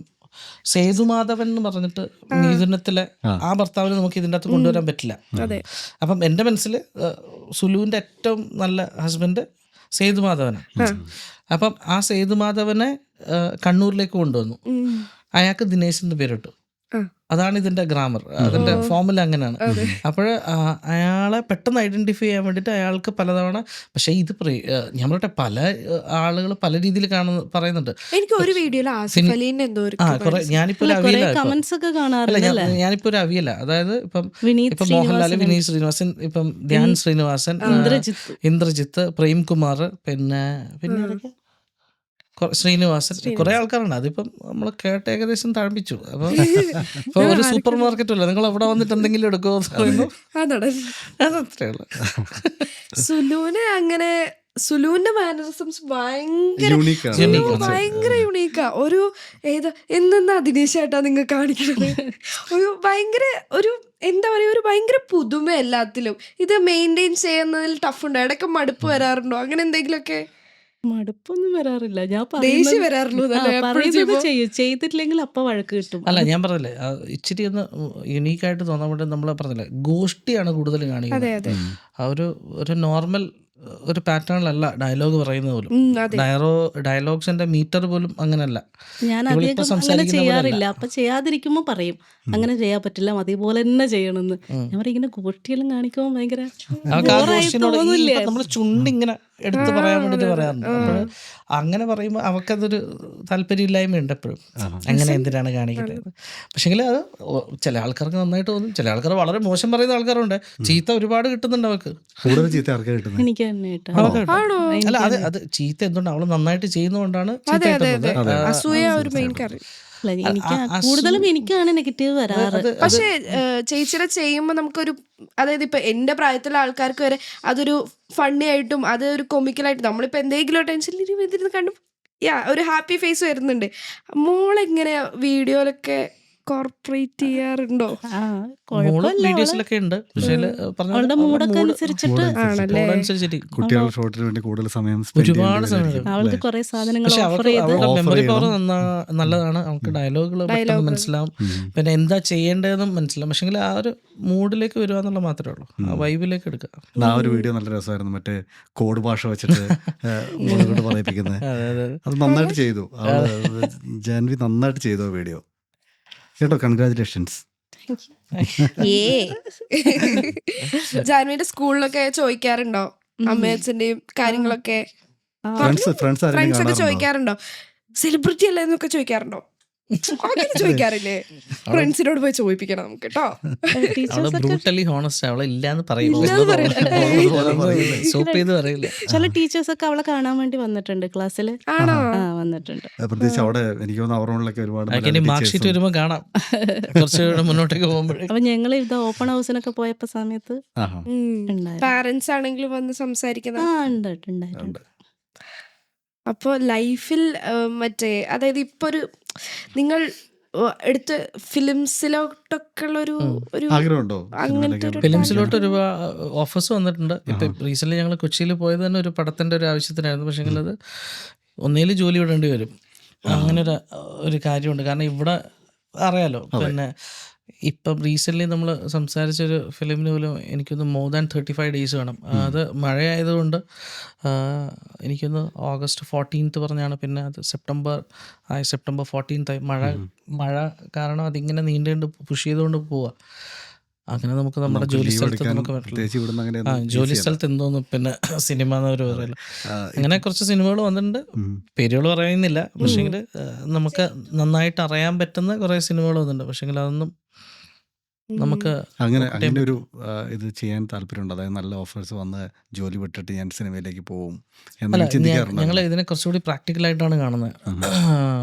സേതുമാധവൻ എന്ന് പറഞ്ഞിട്ട് മിഥുനത്തിലെ ആ ഭർത്താവിനെ നമുക്ക് ഇതിൻ്റെ അകത്ത് കൊണ്ടുവരാൻ പറ്റില്ല. അതെ. അപ്പം എൻ്റെ മനസ്സിൽ സുലുവിൻ്റെ ഏറ്റവും നല്ല ഹസ്ബൻഡ് സേതുമാധവനാണ്. അപ്പം ആ സേതുമാധവനെ കണ്ണൂരിലേക്ക് കൊണ്ടുവന്നു. അയാൾക്ക് ദിനേശ് എന്ന് പേരിട്ടു. അതാണ് ഇതിന്റെ ഗ്രാമർ, അതിന്റെ ഫോമുല അങ്ങനെയാണ്. അപ്പോൾ അയാളെ പെട്ടെന്ന് ഐഡന്റിഫൈ ചെയ്യാൻ വേണ്ടിയിട്ട് അയാൾക്ക് പലതവണ, പക്ഷേ ഇത് ഞാൻ പറയട്ടെ, പല ആളുകൾ പല രീതിയിൽ പറയുന്നുണ്ട്. എനിക്ക് ഒരു വീഡിയോയിൽ ആസിഫ് അലീന്റെ എന്തോ ഒരു കുറെ ഞാനിപ്പോ ഒരു അവിയല കമന്റ്സ് ഒക്കെ അല്ല കാണാറില്ല. ഞാനിപ്പോ ഒരു അവിയല, അതായത് ഇപ്പം വിനീത് ഇപ്പൊ മോഹൻലാൽ, വിനീത് ശ്രീനിവാസൻ, ഇപ്പം ധ്യാൻ ശ്രീനിവാസൻ, ഇന്ദ്രജിത്ത്, പ്രേംകുമാർ, പിന്നെ ആരൊക്കെ? ശ്രീനിവാസൻ, കുറെ ആൾക്കാരുണ്ട്. അതിപ്പം നമ്മൾ കേട്ട് ഏകദേശം താഴ്പ്പിച്ചു. അപ്പൊ ഇപ്പൊ ഒരു സൂപ്പർ മാർക്കറ്റ് അല്ല, നിങ്ങൾ അവിടെ വന്നിട്ട് എന്തെങ്കിലും എടുക്കുമോ എന്ന് പറയുമ്പോൾ അതത്രേ ഉള്ളു. സുലുവിന് അങ്ങനെ സുലുവിന്റെ മാനറിസംസ് ഭയങ്കര യുണീക്കാ. ഒരു എന്തെന്നാ ദിനേശായിട്ടാ നിങ്ങൾ കാണിക്കുന്നത്. ഒരു ഭയങ്കര ഒരു എന്താ പറയാ, ഒരു ഭയങ്കര പുതുമ എല്ലാത്തിലും. ഇത് മെയിൻറ്റെയിൻ ചെയ്യുന്നതിൽ ടഫ് ഉണ്ടോ? ഇടയ്ക്ക് മടുപ്പ് വരാറുണ്ടോ? അങ്ങനെ എന്തെങ്കിലുമൊക്കെ? മടുപ്പൊന്നും വരാറില്ല. ഞാൻ ദേഷ്യം വരാറുള്ളൂ. ചെയ്തിട്ടില്ലെങ്കിൽ അപ്പൊ വഴക്ക് കിട്ടും. അല്ല ഞാൻ പറഞ്ഞില്ലേ, ഇച്ചിരി ഒന്ന് യുണീക്കായിട്ട് തോന്നാൻ വേണ്ടി നമ്മൾ പറഞ്ഞില്ലേ, ഗോഷ്ടിയാണ് കൂടുതൽ കാണിക്കുന്നത്. ആ ഒരു നോർമൽ ഒരു പാറ്റേണിലല്ല ഡയലോഗ് പറയുന്നത് പോലും. ഡയലോഗ്സിന്റെ മീറ്റർ പോലും അങ്ങനല്ല. ഞാൻ അധികം അങ്ങനെ ചെയ്യാറില്ല. അപ്പൊ ചെയ്യാതിരിക്കുമ്പോ പറയും അങ്ങനെ ചെയ്യാൻ പറ്റില്ല, അതേപോലെ തന്നെ ചെയ്യണമെന്ന്. ഞാൻ പറയും ഇങ്ങനെ ഗോഷ്ടിയെല്ലാം കാണിക്കുമ്പോൾ ഭയങ്കര നമ്മൾ ചുണ്ടിങ്ങനെ എടുത്ത് പറയാൻ വേണ്ടിട്ട് പറയാറുണ്ട്. അപ്പോൾ അങ്ങനെ പറയുമ്പോൾ അവക്കതൊരു താല്പര്യമില്ലായ്മയുണ്ട് എപ്പോഴും. അങ്ങനെ എന്തിനാണ് കാണിക്കുന്നത്? പക്ഷെങ്കിൽ അത് ചില ആൾക്കാർക്ക് നന്നായിട്ട് തോന്നും, ചില ആൾക്കാർ വളരെ മോശം പറയുന്ന ആൾക്കാരുണ്ട്. ചീത്ത ഒരുപാട് കിട്ടുന്നുണ്ട് അവർക്ക്. എനിക്ക് അല്ല അത് ചീത്ത എന്തുകൊണ്ട് അവള് നന്നായിട്ട് ചെയ്യുന്നതുകൊണ്ടാണ് ചീത്ത കിട്ടുന്നത്. അസൂയ ഒരു മെയിൻ കാര്യം. കൂടുതലും എനിക്കാണ് നെഗറ്റീവ് വരാറ്. പക്ഷെ ചേച്ചിയുടെ ചെയ്യുമ്പോ നമുക്കൊരു, അതായത് ഇപ്പൊ എന്റെ പ്രായത്തിലുള്ള ആൾക്കാർക്ക് വരെ അതൊരു ഫണ്ണി ആയിട്ടും അതൊരു കൊമിക്കലായിട്ടും, നമ്മളിപ്പോ എന്തെങ്കിലും ടെൻഷനിൽ കണ്ടു ഒരു ഹാപ്പി ഫേസ് വരുന്നുണ്ട്. മോളെങ്ങനെ വീഡിയോയിലൊക്കെ കോർപ്പറേറ്റ് ചെയ്യാറുണ്ടോ? വീഡിയോസിലൊക്കെ ഉണ്ട്. കുട്ടികളുടെ ഷോട്ടിന് വേണ്ടി കൂടുതൽ സമയം ഒരുപാട് സമയം. അവൾക്ക് കുറെ സാധനങ്ങൾ അവളുടെ മെമ്മറി പവർ നല്ലതാണ്. അവൾക്ക് ഡയലോഗുകൾ പെട്ടെന്ന് മനസ്സിലാവും, പിന്നെ എന്താ ചെയ്യേണ്ടതെന്നും മനസ്സിലാവും. പക്ഷെങ്കിൽ ആ ഒരു മൂഡിലേക്ക് വരിക എന്നുള്ള മാത്രമേ ഉള്ളൂ, ആ വൈബിലേക്ക് എടുക്കുക. ആ ഒരു വീഡിയോ നല്ല രസമായിരുന്നു, മറ്റേ കോഡ് ഭാഷ വെച്ചിട്ട് പറയിപ്പിക്കുന്നത്. അത് നന്നായിട്ട് ചെയ്തു, ജാൻവി നന്നായിട്ട് ചെയ്തു ആ വീഡിയോ കേട്ടോ. കൺഗ്രാജുലേഷൻസ്. ജാൻവിയുടെ സ്കൂളിലൊക്കെ ചോദിക്കാറുണ്ടോ അമ്മയച്ഛന്റെയും കാര്യങ്ങളൊക്കെ? ഫ്രണ്ട്സ് ഒക്കെ ചോദിക്കാറുണ്ടോ? സെലിബ്രിറ്റി അല്ലേ എന്നൊക്കെ ചോദിക്കാറുണ്ടോ? അങ്ങനെ ചോദിക്കാറില്ലേ? ഫ്രണ്ട്സിനോട് പോയി ചോദിപ്പിക്കണം നമുക്ക് കേട്ടോ. ബ്രൂട്ടലി ഹോണസ്റ്റ്, അവളെ ഇല്ലാന്ന് പറയില്ല. ചില ടീച്ചേഴ്സ് ഒക്കെ അവളെ കാണാൻ വേണ്ടി വന്നിട്ടുണ്ട് ക്ലാസ്സിൽ. വന്നിട്ടുണ്ട്. പ്രത്യേകിച്ച് അവിടെ എനിക്ക് തോന്നുന്നു അവരോടൊക്കെ ഒരുപാട് മാർക്ക് ഷീറ്റ് വരുമ്പോൾ കാണാം കുറച്ച് മുന്നോട്ടേക്ക് പോകുമ്പോഴേ. അപ്പൊ ഞങ്ങൾ ഇത് ഓപ്പൺ ഹൗസിനൊക്കെ പോയപ്പോ സമയത്ത് പാരന്റ്സ് ആണെങ്കിലും വന്ന് സംസാരിക്കുന്നത്. അപ്പോൾ ലൈഫിൽ മറ്റേ, അതായത് ഇപ്പോൾ ഒരു നിങ്ങൾ എടുത്ത് ഫിലിംസിലോട്ടൊക്കെ ഉള്ളൊരു ആഗ്രഹമുണ്ടോ? ഫിലിംസിലോട്ട് ഒരുപാട് ഓഫേഴ്സ് വന്നിട്ടുണ്ട്. ഇപ്പം റീസെൻ്റ്ലി ഞങ്ങൾ കൊച്ചിയിൽ പോയത് തന്നെ ഒരു പടത്തിൻ്റെ ഒരു ആവശ്യത്തിനായിരുന്നു. പക്ഷേങ്കിൽ അത് ഒന്നേൽ ജോലി വിടേണ്ടി വരും, അങ്ങനെ ഒരു കാര്യമുണ്ട്. കാരണം ഇവിടെ അറിയാലോ, പിന്നെ ഇപ്പം റീസെൻ്റ്ലി നമ്മൾ സംസാരിച്ചൊരു ഫിലിമിന് പോലും എനിക്കൊന്ന് മോർ ദാൻ 35 days വേണം. അത് മഴയായതുകൊണ്ട് എനിക്കൊന്ന് August 14th പറഞ്ഞാണ്, പിന്നെ അത് സെപ്റ്റംബർ 14th മഴ കാരണം അതിങ്ങനെ നീണ്ടു പുഷ് ചെയ്തുകൊണ്ട് പോവുക. അങ്ങനെ നമുക്ക് നമ്മുടെ ജോലി സ്ഥലത്ത് നമുക്ക് ജോലി സ്ഥലത്ത് എന്തോന്നു പിന്നെ സിനിമ എന്നവർ പറയില്ല. അങ്ങനെ കുറച്ച് സിനിമകൾ വന്നിട്ടുണ്ട്, പേരുകൾ പറയുന്നില്ല. പക്ഷേങ്കിൽ നമുക്ക് നന്നായിട്ട് അറിയാൻ പറ്റുന്ന കുറേ സിനിമകൾ വന്നിട്ടുണ്ട്. പക്ഷേങ്കിൽ അതൊന്നും നമുക്ക് അങ്ങനെ ഒരു ഇത് ചെയ്യാൻ താല്പര്യമുണ്ട്. അതായത് നല്ല ഓഫേഴ്സ് വന്ന് ജോലി വിട്ടിട്ട് ഞാൻ സിനിമയിലേക്ക് പോകും എന്ന് ഞങ്ങൾ ഇതിനെ കുറച്ചുകൂടി പ്രാക്ടിക്കലായിട്ടാണ് കാണുന്നത്.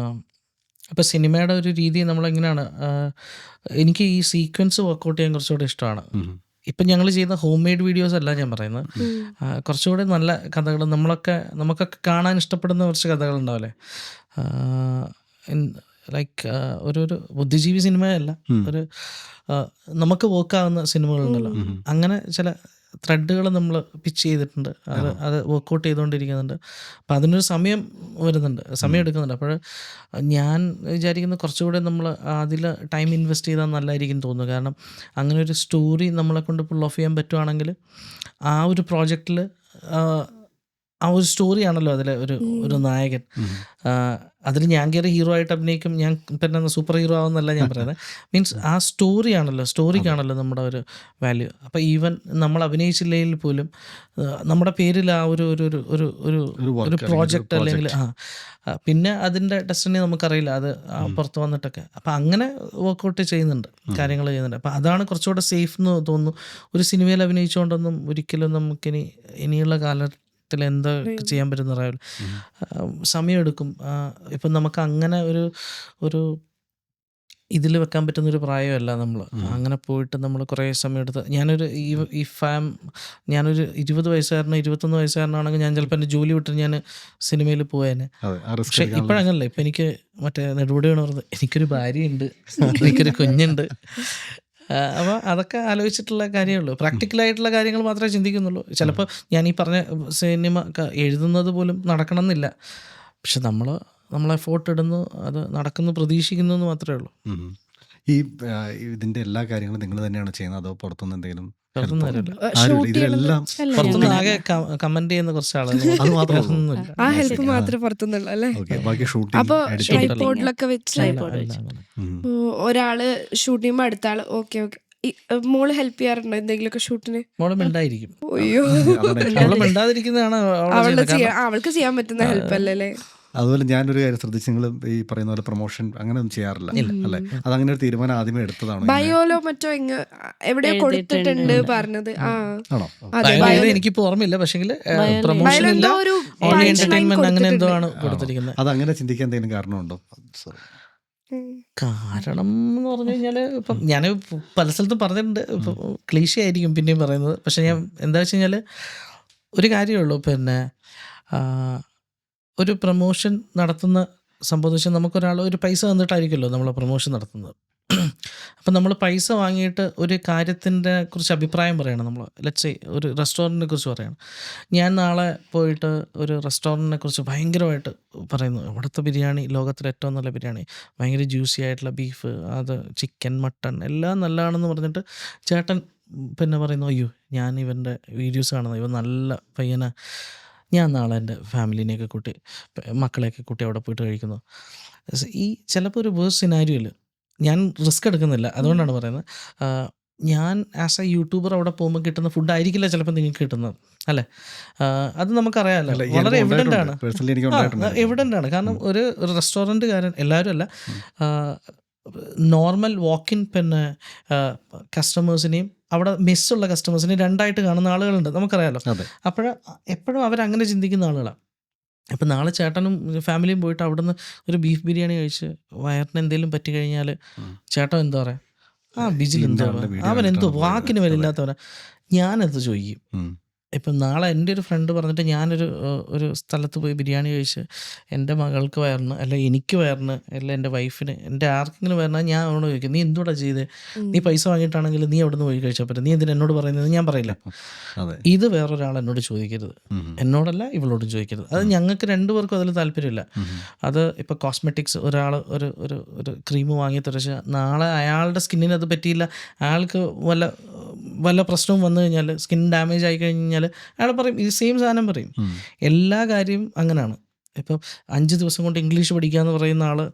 അപ്പോൾ സിനിമയുടെ ഒരു രീതി നമ്മളെങ്ങനെയാണ്, എനിക്ക് ഈ സീക്വൻസ് വർക്കൗട്ട് ചെയ്യാൻ കുറച്ചുകൂടി ഇഷ്ടമാണ്. ഇപ്പം ഞങ്ങൾ ചെയ്യുന്ന ഹോം മെയ്ഡ് വീഡിയോസ് അല്ല ഞാൻ പറയുന്നത്, കുറച്ചുകൂടി നല്ല കഥകൾ, നമുക്കൊക്കെ കാണാൻ ഇഷ്ടപ്പെടുന്ന കുറച്ച് കഥകളുണ്ടാവില്ലേ. ലൈക്ക് ഒരു ബുദ്ധിജീവി സിനിമയല്ല, ഒരു നമുക്ക് വർക്കാവുന്ന സിനിമകളുണ്ടല്ലോ, അങ്ങനെ ചില ത്രെഡുകൾ നമ്മൾ പിച്ച് ചെയ്തിട്ടുണ്ട്. അത് വർക്കൗട്ട് ചെയ്തുകൊണ്ടിരിക്കുന്നുണ്ട്. അപ്പം അതിനൊരു സമയം വരുന്നുണ്ട്, സമയം എടുക്കുന്നുണ്ട്. അപ്പോൾ ഞാൻ വിചാരിക്കുന്നത് കുറച്ചുകൂടെ നമ്മൾ അതിൽ ടൈം ഇൻവെസ്റ്റ് ചെയ്താൽ നല്ലതായിരിക്കും തോന്നുന്നു. കാരണം അങ്ങനെ ഒരു സ്റ്റോറി നമ്മളെ കൊണ്ട് പുൾ ഓഫ് ചെയ്യാൻ പറ്റുവാണെങ്കിൽ ആ ഒരു പ്രോജക്റ്റിൽ ആ ഒരു സ്റ്റോറിയാണല്ലോ അതിലെ ഒരു നായകൻ. അതിൽ ഞാൻ കയറി ഹീറോ ആയിട്ട് അഭിനയിക്കും, ഞാൻ പിന്നെ സൂപ്പർ ഹീറോ ആവുന്നല്ല ഞാൻ പറയുന്നത്. മീൻസ് ആ സ്റ്റോറിക്കാണല്ലോ നമ്മുടെ ഒരു വാല്യൂ. അപ്പോൾ ഈവൻ നമ്മൾ അഭിനയിച്ചില്ലെങ്കിൽ പോലും നമ്മുടെ പേരിൽ ആ ഒരു പ്രോജക്റ്റ് അല്ലെങ്കിൽ പിന്നെ അതിൻ്റെ ഡെസ്റ്റിനി നമുക്കറിയില്ല, അത് പുറത്ത് വന്നിട്ടൊക്കെ. അപ്പം അങ്ങനെ വർക്കൗട്ട് ചെയ്യുന്നുണ്ട്, കാര്യങ്ങൾ ചെയ്യുന്നുണ്ട്. അപ്പം അതാണ് കുറച്ചുകൂടെ സേഫ് എന്ന് തോന്നുന്നു. ഒരു സിനിമയിൽ അഭിനയിച്ചുകൊണ്ടൊന്നും ഒരിക്കലും നമുക്കിനി ഇനിയുള്ള കാലത്ത് എന്താ ചെയ്യാൻ പറ്റുന്ന അറിയാമല്ലോ, സമയമെടുക്കും. ഇപ്പം നമുക്ക് അങ്ങനെ ഒരു ഇതിൽ വെക്കാൻ പറ്റുന്നൊരു പ്രായമല്ല നമ്മൾ. അങ്ങനെ പോയിട്ട് നമ്മൾ കുറേ സമയം എടുത്ത് ഞാനൊരു 20 വയസ്സുകാരനോ 21 വയസ്സുകാരനാണെങ്കിൽ ഞാൻ ചിലപ്പോൾ എൻ്റെ ജോലി വിട്ട് ഞാൻ സിനിമയിൽ പോയേനെ. പക്ഷെ ഇപ്പോഴങ്ങനല്ല. ഇപ്പം എനിക്ക് മറ്റേ നെടുപടിയാണ് പറഞ്ഞത്, എനിക്കൊരു ഭാര്യയുണ്ട്, എനിക്കൊരു കുഞ്ഞുണ്ട്. അപ്പോൾ അതൊക്കെ ആലോചിച്ചിട്ടുള്ള കാര്യമുള്ളൂ. പ്രാക്ടിക്കലായിട്ടുള്ള കാര്യങ്ങൾ മാത്രമേ ചിന്തിക്കുന്നുള്ളൂ. ചിലപ്പോൾ ഞാൻ ഈ പറഞ്ഞ സിനിമ എഴുതുന്നത് പോലും നടക്കണം എന്നില്ല. പക്ഷെ നമ്മൾ എഫോർട്ട് ഇടുന്നു, അത് നടക്കുന്നു, പ്രതീക്ഷിക്കുന്നു എന്ന് മാത്രമേ ഉള്ളൂ. ഇതിന്റെ എല്ലാ കാര്യങ്ങളും നിങ്ങൾ തന്നെയാണ് ചെയ്യുന്നത്, അതോ പുറത്തുനിന്ന് എന്തെങ്കിലും? പുറത്തുനിന്ന് ആകെ കമന്റ് ചെയ്യുന്ന കുറച്ച് ആളുകൾ, അത് മാത്രമേ ആ ഹെൽപ്പ് മാത്രമേ പുറത്തുനിന്നുള്ളൂ അല്ലേ? അപ്പൊ ട്രൈപോഡിലൊക്കെ വെച്ച് ഒരാള് ഷൂട്ട് ചെയ്യുമ്പോ അടുത്ത ആള് ഓക്കെ മോള് ഹെൽപ്പ് ചെയ്യാറുണ്ടോ എന്തെങ്കിലുമൊക്കെ ഷൂട്ടിന്? മോള് മിണ്ടായിരിക്കും. അയ്യോ, അവള് മിണ്ടാതിരിക്കുന്നതാണ് അവൾക്ക് ചെയ്യാൻ പറ്റുന്ന ഹെൽപ്പ് അല്ലേ? അതുപോലെ ഞാനൊരു കാര്യം ശ്രദ്ധിച്ചു, നിങ്ങൾ ഈ പറയുന്ന പോലെ പ്രൊമോഷൻ അങ്ങനെ ഒന്നും ചെയ്യാറില്ല അല്ലേ? അതങ്ങനെ ഒരു തീരുമാനം ആദ്യമേ എടുത്തതാണോ? ബയോലോ മറ്റോ എവിടെയോ കൊടുത്തിട്ടുണ്ട് പറഞ്ഞത്. എനിക്കിപ്പോ ഓർമ്മയില്ല. പക്ഷേ പ്രൊമോഷൻ ഇല്ല, ഓൺലി എന്റർടൈൻമെന്റ് അങ്ങനെ എന്തോ ആണ് കൊടുത്തിരിക്കുന്നത്. അത് അങ്ങനെ ചിന്തിക്കാൻ എന്തെങ്കിലും കാരണമുണ്ടോ? കാരണം എന്ന് പറഞ്ഞു കഴിഞ്ഞാൽ ഇപ്പം ഞാൻ പല സ്ഥലത്തും പറഞ്ഞിട്ടുണ്ട്, ഇപ്പം ക്ലീശ ആയിരിക്കും പിന്നെയും പറയുന്നത്. പക്ഷെ ഞാൻ എന്താ വെച്ച് കഴിഞ്ഞാൽ ഒരു കാര്യമുള്ളൂ, പിന്നെ ഒരു പ്രൊമോഷൻ നടത്തുന്ന സംബന്ധിച്ച് നമുക്കൊരാൾ ഒരു പൈസ തന്നിട്ടായിരിക്കുമല്ലോ നമ്മൾ പ്രൊമോഷൻ നടത്തുന്നത്. അപ്പം നമ്മൾ പൈസ വാങ്ങിയിട്ട് ഒരു കാര്യത്തിൻ്റെ കുറിച്ച് അഭിപ്രായം പറയണം. നമ്മൾ ലെറ്റ്സ് സേ ഒരു റെസ്റ്റോറൻറ്റിനെ കുറിച്ച് പറയണം. ഞാൻ നാളെ പോയിട്ട് ഒരു റെസ്റ്റോറൻറ്റിനെ കുറിച്ച് ഭയങ്കരമായിട്ട് പറയുന്നു, ഇവിടുത്തെ ബിരിയാണി ലോകത്തിലെ ഏറ്റവും നല്ല ബിരിയാണി, ഭയങ്കര ജ്യൂസി ആയിട്ടുള്ള ബീഫ്, അത് ചിക്കൻ മട്ടൺ എല്ലാം നല്ലതാണെന്ന് പറഞ്ഞിട്ട് ചേട്ടൻ പിന്നെ പറയുന്നു, അയ്യോ ഞാൻ ഇവൻ്റെ വീഡിയോസ് കാണുന്നു, ഇവൻ നല്ല പയ്യന, ഞാൻ നാളെ എൻ്റെ ഫാമിലിനെയൊക്കെ കൂട്ടി മക്കളെയൊക്കെ കൂട്ടി അവിടെ പോയിട്ട് കഴിക്കുന്നു. ഈ ചിലപ്പോൾ ഒരു വേഴ്സ് സിനാരിയോയിൽ ഞാൻ റിസ്ക് എടുക്കുന്നില്ല, അതുകൊണ്ടാണ് പറയുന്നത്. ഞാൻ ആസ് എ യൂട്യൂബർ അവിടെ പോകുമ്പോൾ കിട്ടുന്ന ഫുഡ് ആയിരിക്കില്ല ചിലപ്പോൾ നിങ്ങൾക്ക് കിട്ടുന്നത്, അല്ലേ? അത് നമുക്കറിയാമല്ലോ, വളരെ എവിഡൻ്റ് ആണ്. കാരണം ഒരു റെസ്റ്റോറൻറ്റുകാരൻ, എല്ലാവരും അല്ല, നോർമൽ വാക്കിൻ പിന്നെ കസ്റ്റമേഴ്സിനെയും അവിടെ മെസ്സുള്ള കസ്റ്റമേഴ്സിനെയും രണ്ടായിട്ട് കാണുന്ന ആളുകളുണ്ട്, നമുക്കറിയാമല്ലോ. എപ്പോഴും അവരങ്ങനെ ചിന്തിക്കുന്ന ആളുകളാണ്. അപ്പം നാളെ ചേട്ടനും ഫാമിലിയും പോയിട്ട് അവിടുന്ന് ഒരു ബീഫ് ബിരിയാണി കഴിച്ച് വയറിന് എന്തെങ്കിലും പറ്റി കഴിഞ്ഞാൽ ചേട്ടൻ എന്താ പറയുക, ബിജിൽ എന്തോ അവൻ എന്തോ വാക്കിന് വിലയില്ലാത്തവനാ, ഞാനെന്ത് ചോദിക്കും. ഇപ്പം നാളെ എൻ്റെ ഒരു ഫ്രണ്ട് പറഞ്ഞിട്ട് ഞാനൊരു സ്ഥലത്ത് പോയി ബിരിയാണി കഴിച്ച് എൻ്റെ മകൾക്ക് വയറിന്, അല്ല എനിക്ക് വയറിന്, അല്ല എൻ്റെ വൈഫിന്, എൻ്റെ ആർക്കെങ്കിലും വയറിന്, ഞാൻ അവനോട് ചോദിക്കും, നീ എന്തുകൂടെ ചെയ്തേ? നീ പൈസ വാങ്ങിയിട്ടാണെങ്കിൽ നീ അവിടെ നിന്ന് പോയി കഴിച്ചാൽ പറ്റും, നീ എന്തിനാ എന്നോട് പറയുന്നത്? ഞാൻ പറയില്ല. ഇത് വേറൊരാൾ എന്നോട് ചോദിക്കരുത്, എന്നോടല്ല ഇവളോടും ചോദിക്കരുത്. അത് ഞങ്ങൾക്ക് രണ്ടുപേർക്കും അതിൽ താല്പര്യമില്ല. അത് ഇപ്പോൾ കോസ്മെറ്റിക്സ്, ഒരാൾ ഒരു ക്രീം വാങ്ങി തരച്ച് നാളെ അയാളുടെ സ്കിന്നിന് അത് പറ്റിയില്ല, അയാൾക്ക് വല്ല പ്രശ്നവും വന്നു കഴിഞ്ഞാൽ, സ്കിൻ ഡാമേജ് ആയി കഴിഞ്ഞാൽ അയാൾ പറയും, ഈ സെയിം സാധനം പറയും. എല്ലാ കാര്യവും അങ്ങനെയാണ്. ഇപ്പം 5 ദിവസം കൊണ്ട് ഇംഗ്ലീഷ് പഠിക്കുക എന്ന് പറയുന്ന ആള്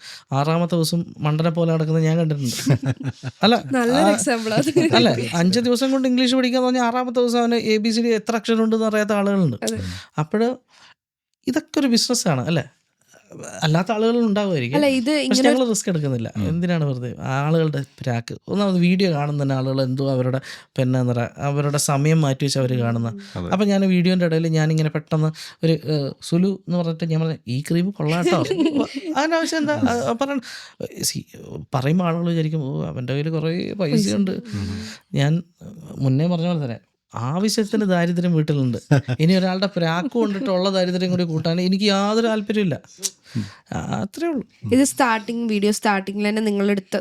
6ാമത്തെ ദിവസം മണ്ടനെ പോലെ നടക്കുന്നത് ഞാൻ കണ്ടിട്ടുണ്ട്. അല്ല 5 ദിവസം കൊണ്ട് ഇംഗ്ലീഷ് പഠിക്കുക എന്ന് പറഞ്ഞാൽ 6ാമത്തെ ദിവസം അവന് ABCD എത്ര അക്ഷരം ഉണ്ടെന്ന് അറിയാത്ത ആളുകളുണ്ട്. അപ്പോൾ ഇതൊക്കെ ഒരു ബിസിനസ്സാണ്, അല്ലേ? അല്ലാത്ത ആളുകൾ ഉണ്ടാവുമായിരിക്കും, പക്ഷെ ഞങ്ങൾ റിസ്ക് എടുക്കുന്നില്ല. എന്തിനാണ് വെറുതെ ആളുകളുടെ പ്രാക്ക്? ഒന്നാമത് വീഡിയോ കാണുന്ന തന്നെ ആളുകൾ എന്തോ അവരുടെ അവരുടെ സമയം മാറ്റി വെച്ച് അവർ കാണുന്ന. അപ്പം ഞാൻ വീഡിയോൻ്റെ ഇടയിൽ ഞാനിങ്ങനെ പെട്ടെന്ന് ഒരു സുലു എന്ന് പറഞ്ഞിട്ട് ഞാൻ പറഞ്ഞു, ഈ ക്രീം കൊള്ളാട്ടോ, അതിനാവശ്യം എന്താ പറയുമ്പോൾ ആളുകൾ വിചാരിക്കും, അവൻ്റെ കയ്യിൽ കുറേ പൈസയുണ്ട്. ഞാൻ മുന്നേ പറഞ്ഞ പോലെ തന്നെ ആവശ്യത്തിന് ദാരിദ്ര്യം വീട്ടിലുണ്ട്. ഇനി ഒരാളുടെ പ്രാക്ക് കൊണ്ടിട്ടുള്ള ദാരിദ്ര്യം കൂടി കൂട്ടാൻ എനിക്ക് യാതൊരു താല്പര്യമില്ല. അത്രേ ഉള്ളൂ. ഇത് വീഡിയോ സ്റ്റാർട്ടിങ്ങിൽ തന്നെ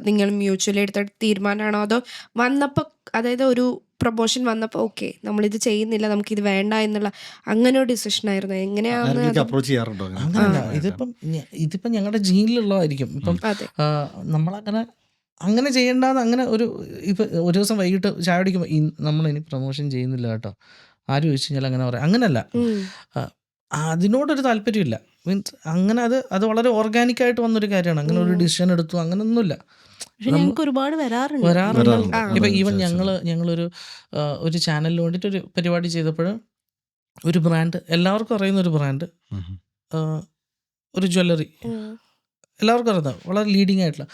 നിങ്ങൾ മ്യൂച്വലി എടുത്ത തീരുമാനമാണോ, അതോ വന്നപ്പോൾ, അതായത് ഒരു പ്രൊമോഷൻ വന്നപ്പോൾ ഓക്കെ നമ്മളിത് ചെയ്യുന്നില്ല, നമുക്കിത് വേണ്ട എന്നുള്ള അങ്ങനെ ഒരു ഡിസിഷൻ ആയിരുന്നു? എങ്ങനെയാന്ന് അപ്രോച്ച് ചെയ്യാറുണ്ടോ? അങ്ങനല്ല, ഇതിപ്പം ഞങ്ങളുടെ ജീനിലുള്ളതായിരിക്കും. ഇപ്പം നമ്മളങ്ങനെ അങ്ങനെ ചെയ്യേണ്ടാന്ന് അങ്ങനെ ഇപ്പം ഒരു ദിവസം വൈകിട്ട് ചായ കുടിക്കുമ്പോൾ നമ്മളിനി പ്രൊമോഷൻ ചെയ്യുന്നില്ല കേട്ടോ, ആര് ചോദിച്ചു കഴിഞ്ഞാൽ അങ്ങനെ പറയാം. അങ്ങനല്ല, അതിനോടൊരു താല്പര്യമില്ല. മീൻസ് അങ്ങനെ അത് വളരെ ഓർഗാനിക്കായിട്ട് വന്നൊരു കാര്യമാണ്. അങ്ങനെ ഒരു ഡിസിഷൻ എടുത്തു അങ്ങനെയൊന്നുമില്ല. പക്ഷെ ഞങ്ങൾക്ക് ഒരുപാട് വരാറുണ്ട്. ഇപ്പം ഈവൻ ഞങ്ങളൊരു ചാനലിന് വേണ്ടിയിട്ട് ഒരു പരിപാടി ചെയ്തപ്പോൾ ഒരു ബ്രാൻഡ്, എല്ലാവർക്കും അറിയുന്ന ഒരു ബ്രാൻഡ്, ഒരു ജ്വല്ലറി എല്ലാവർക്കും അറിയാം, വളരെ ലീഡിങ് ആയിട്ടുള്ള.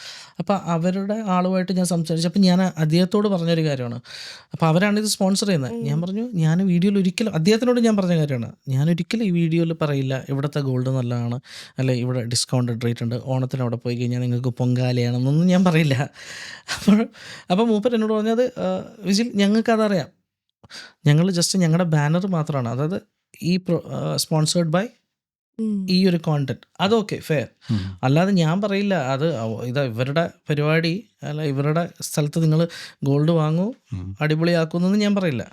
അപ്പോൾ അവരുടെ ആളുമായിട്ട് ഞാൻ സംസാരിച്ചു. അപ്പം ഞാൻ അദ്ദേഹത്തോട് പറഞ്ഞൊരു കാര്യമാണ്. അപ്പോൾ അവരാണ് ഇത് സ്പോൺസർ ചെയ്യുന്നത്. ഞാൻ പറഞ്ഞു, ഞാൻ വീഡിയോയിൽ ഒരിക്കലും, അദ്ദേഹത്തിനോട് ഞാൻ പറഞ്ഞ കാര്യമാണ്, ഞാനൊരിക്കലും ഈ വീഡിയോയിൽ പറയില്ല ഇവിടുത്തെ ഗോൾഡ് നല്ലതാണ്, അല്ലെ ഇവിടെ ഡിസ്കൗണ്ടഡ് റേറ്റ് ഉണ്ട്, ഓണത്തിന് അവിടെ പോയി കഴിഞ്ഞാൽ നിങ്ങൾക്ക് പൊങ്കാലയാണെന്നൊന്നും ഞാൻ പറയില്ല. അപ്പോൾ മൂപ്പർ എന്നോട് പറഞ്ഞത്, വിജിൽ, ഞങ്ങൾക്കതറിയാം, ഞങ്ങൾ ജസ്റ്റ് ഞങ്ങളുടെ ബാനർ മാത്രമാണ്, അതായത് ഈ സ്പോൺസേർഡ് ബൈ ഈ ഒരു കോണ്ടന്റ്, അതൊക്കെ ഫെയർ. അല്ലാതെ ഞാൻ പറയില്ല ഇതാ ഇവരുടെ പരിപാടി, അല്ല ഇവരുടെ സ്ഥലത്ത് നിങ്ങൾ ഗോൾഡ് വാങ്ങൂ അടിപൊളിയാക്കുന്നൊന്നും ഞാൻ പറയില്ല.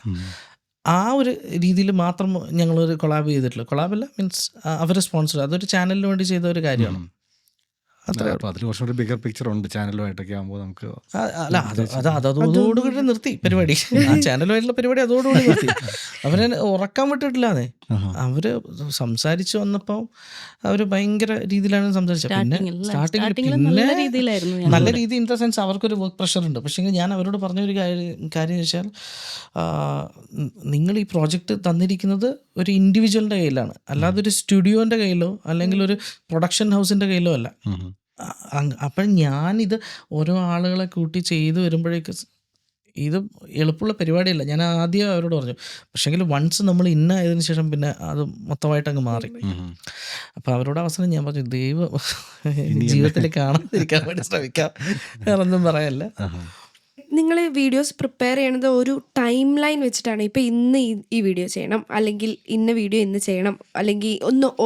ആ ഒരു രീതിയിൽ മാത്രം ഞങ്ങളൊരു കൊളാബ് ചെയ്തിട്ടുള്ളൂ. കൊളാബല്ല, മീൻസ് അവരെ സ്പോൺസർ, അതൊരു ചാനലിന് വേണ്ടി ചെയ്ത ഒരു കാര്യമാണ്. അതിൽ കുറച്ചുകൂടി ബിഗർ പിക്ചർ ഉണ്ട് ചാനലുമായിട്ടൊക്കെ ആകുമ്പോൾ നമുക്ക്. അല്ല അതോടുകൂടി നിർത്തി പരിപാടി. ആ ചാനലുമായിട്ടുള്ള പരിപാടി അതോടുകൂടി നിർത്തി. അവരെ ഉറക്കാൻ വിട്ടിട്ടില്ലാന്നേ. അവര് സംസാരിച്ചു വന്നപ്പോൾ അവര് ഭയങ്കര രീതിയിലാണ് സംസാരിച്ചത്. പിന്നെ സ്റ്റാർട്ടിങ്ങിൽ നല്ല രീതി, ഇൻ ദ സെൻസ് അവർക്കൊരു വർക്ക് പ്രഷർ ഉണ്ട്. പക്ഷേ ഞാൻ അവരോട് പറഞ്ഞൊരു കാര്യം വെച്ചാൽ, നിങ്ങൾ ഈ പ്രോജക്റ്റ് തന്നിരിക്കുന്നത് ഒരു ഇൻഡിവിജ്വലിൻ്റെ കയ്യിലാണ്, അല്ലാതെ ഒരു സ്റ്റുഡിയോൻ്റെ കയ്യിലോ അല്ലെങ്കിൽ ഒരു പ്രൊഡക്ഷൻ ഹൗസിൻ്റെ കയ്യിലോ അല്ല. അപ്പം ഞാനിത് ഓരോ ആളുകളെ കൂട്ടി ചെയ്ത് വരുമ്പോഴേക്ക് ഇത് എളുപ്പമുള്ള പരിപാടിയല്ല. ഞാൻ ആദ്യം അവരോട് പറഞ്ഞു. പക്ഷേങ്കിൽ വൺസ് നമ്മൾ ഇന്നായതിനു ശേഷം പിന്നെ അത് മൊത്തമായിട്ട് അങ്ങ് മാറി. അപ്പോൾ അവരോട് അവസാനം ഞാൻ പറഞ്ഞു, ദൈവം ജീവിതത്തിൽ കാണാതിരിക്കാൻ വേണ്ടി ശ്രമിക്കാം, വേറൊന്നും പറയല്ല. നിങ്ങൾ വീഡിയോസ് പ്രിപ്പയർ ചെയ്യണത് ഒരു ടൈം ലൈൻ വെച്ചിട്ടാണ്? ഇപ്പം ഇന്ന് ഈ വീഡിയോ ചെയ്യണം, അല്ലെങ്കിൽ ഇന്ന വീഡിയോ ഇന്ന് ചെയ്യണം, അല്ലെങ്കിൽ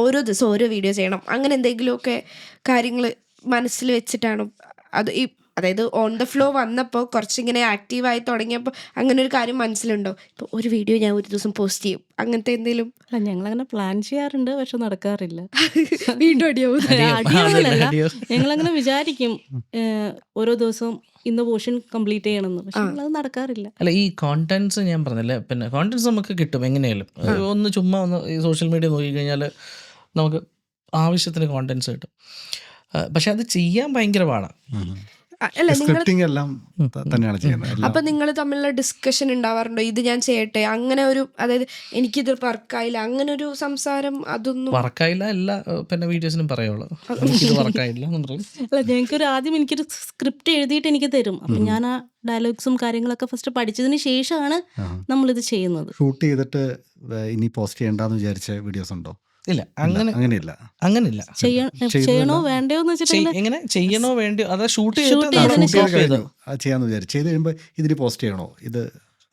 ഓരോ ദിവസം ഓരോ വീഡിയോ ചെയ്യണം, അങ്ങനെ എന്തെങ്കിലുമൊക്കെ കാര്യങ്ങൾ മനസ്സിൽ വെച്ചിട്ടാണ് അത്? അതായത് ഓൺ ദ ഫ്ലോ വന്നപ്പോൾ കുറച്ചിങ്ങനെ ആക്റ്റീവായി തുടങ്ങിയപ്പോൾ അങ്ങനെ ഒരു കാര്യം മനസ്സിലുണ്ടോ? ഇപ്പോൾ ഒരു വീഡിയോ ഞാൻ ഒരു ദിവസം പോസ്റ്റ് ചെയ്യും, അങ്ങനത്തെ എന്തെങ്കിലും? ഞങ്ങളങ്ങനെ പ്ലാൻ ചെയ്യാറുണ്ട്, പക്ഷെ നടക്കാറില്ല. വീണ്ടും അടിയാവുന്നല്ല. ഞങ്ങളങ്ങനെ വിചാരിക്കും ഓരോ ദിവസവും ഇന്ന് പോർഷൻ കംപ്ലീറ്റ് ചെയ്യണമെന്ന്, പക്ഷെ അത് നടക്കാറില്ല. അല്ല, ഈ കോണ്ടന്റ്സ് ഞാൻ പറഞ്ഞല്ലേ, പിന്നെ കോണ്ടന്റ്സ് നമുക്ക് കിട്ടും എങ്ങനെയാലും. ഒന്ന് ചുമ്മാ ഈ സോഷ്യൽ മീഡിയ നോക്കിക്കഴിഞ്ഞാൽ നമുക്ക് ആവശ്യത്തിന് കോണ്ടന്റ്സ് കിട്ടും. പക്ഷെ അത് ചെയ്യാൻ ഭയങ്കര പാടാണ്. സ്ക്രിപ്റ്റിംഗ് എല്ലാം തന്നെയാണ് ചെയ്യുന്നത്. അപ്പൊ നിങ്ങൾ തമ്മിലുള്ള ഡിസ്കഷൻ ഉണ്ടാവാറുണ്ടോ? ഇത് ഞാൻ ചെയ്യട്ടെ, അങ്ങനെ ഒരു, അതായത് എനിക്കിത് വർക്കായില്ല, അങ്ങനെ ഒരു സംസാരം? അതൊന്നും വർക്കായില്ല എല്ലാ പിന്നെ വീഡിയോസിനും പറയുള്ളൂ, എനിക്കിത് വർക്കായില്ല എന്ന് പറയും. അല്ല, ഞങ്ങൾക്കൊരു ആദ്യം എനിക്കൊരു സ്ക്രിപ്റ്റ് എഴുതിയിട്ട് എനിക്ക് തരും. അപ്പം ഞാൻ ആ ഡയലോഗ്സും കാര്യങ്ങളൊക്കെ ഫസ്റ്റ് പഠിച്ചതിന് ശേഷമാണ് നമ്മളിത് ചെയ്യുന്നത്. ഷൂട്ട് ചെയ്തിട്ട് ഇനി പോസ്റ്റ് ചെയ്യണ്ടെന്ന് വിചാരിച്ച വീഡിയോസ് ഉണ്ടോ? ഇല്ല, അങ്ങനെയില്ല. ചെയ്യണോ വേണ്ടയോ എന്ന് വെച്ചിട്ട് എങ്ങനെ ചെയ്യണോ വേണ്ടയോ, അതാ ഷൂട്ട് ചെയ്യാന്ന് വിചാരിച്ചു. ചെയ്ത് കഴിയുമ്പോൾ ഇതിന് പോസ്റ്റ് ചെയ്യണോ? ഇത്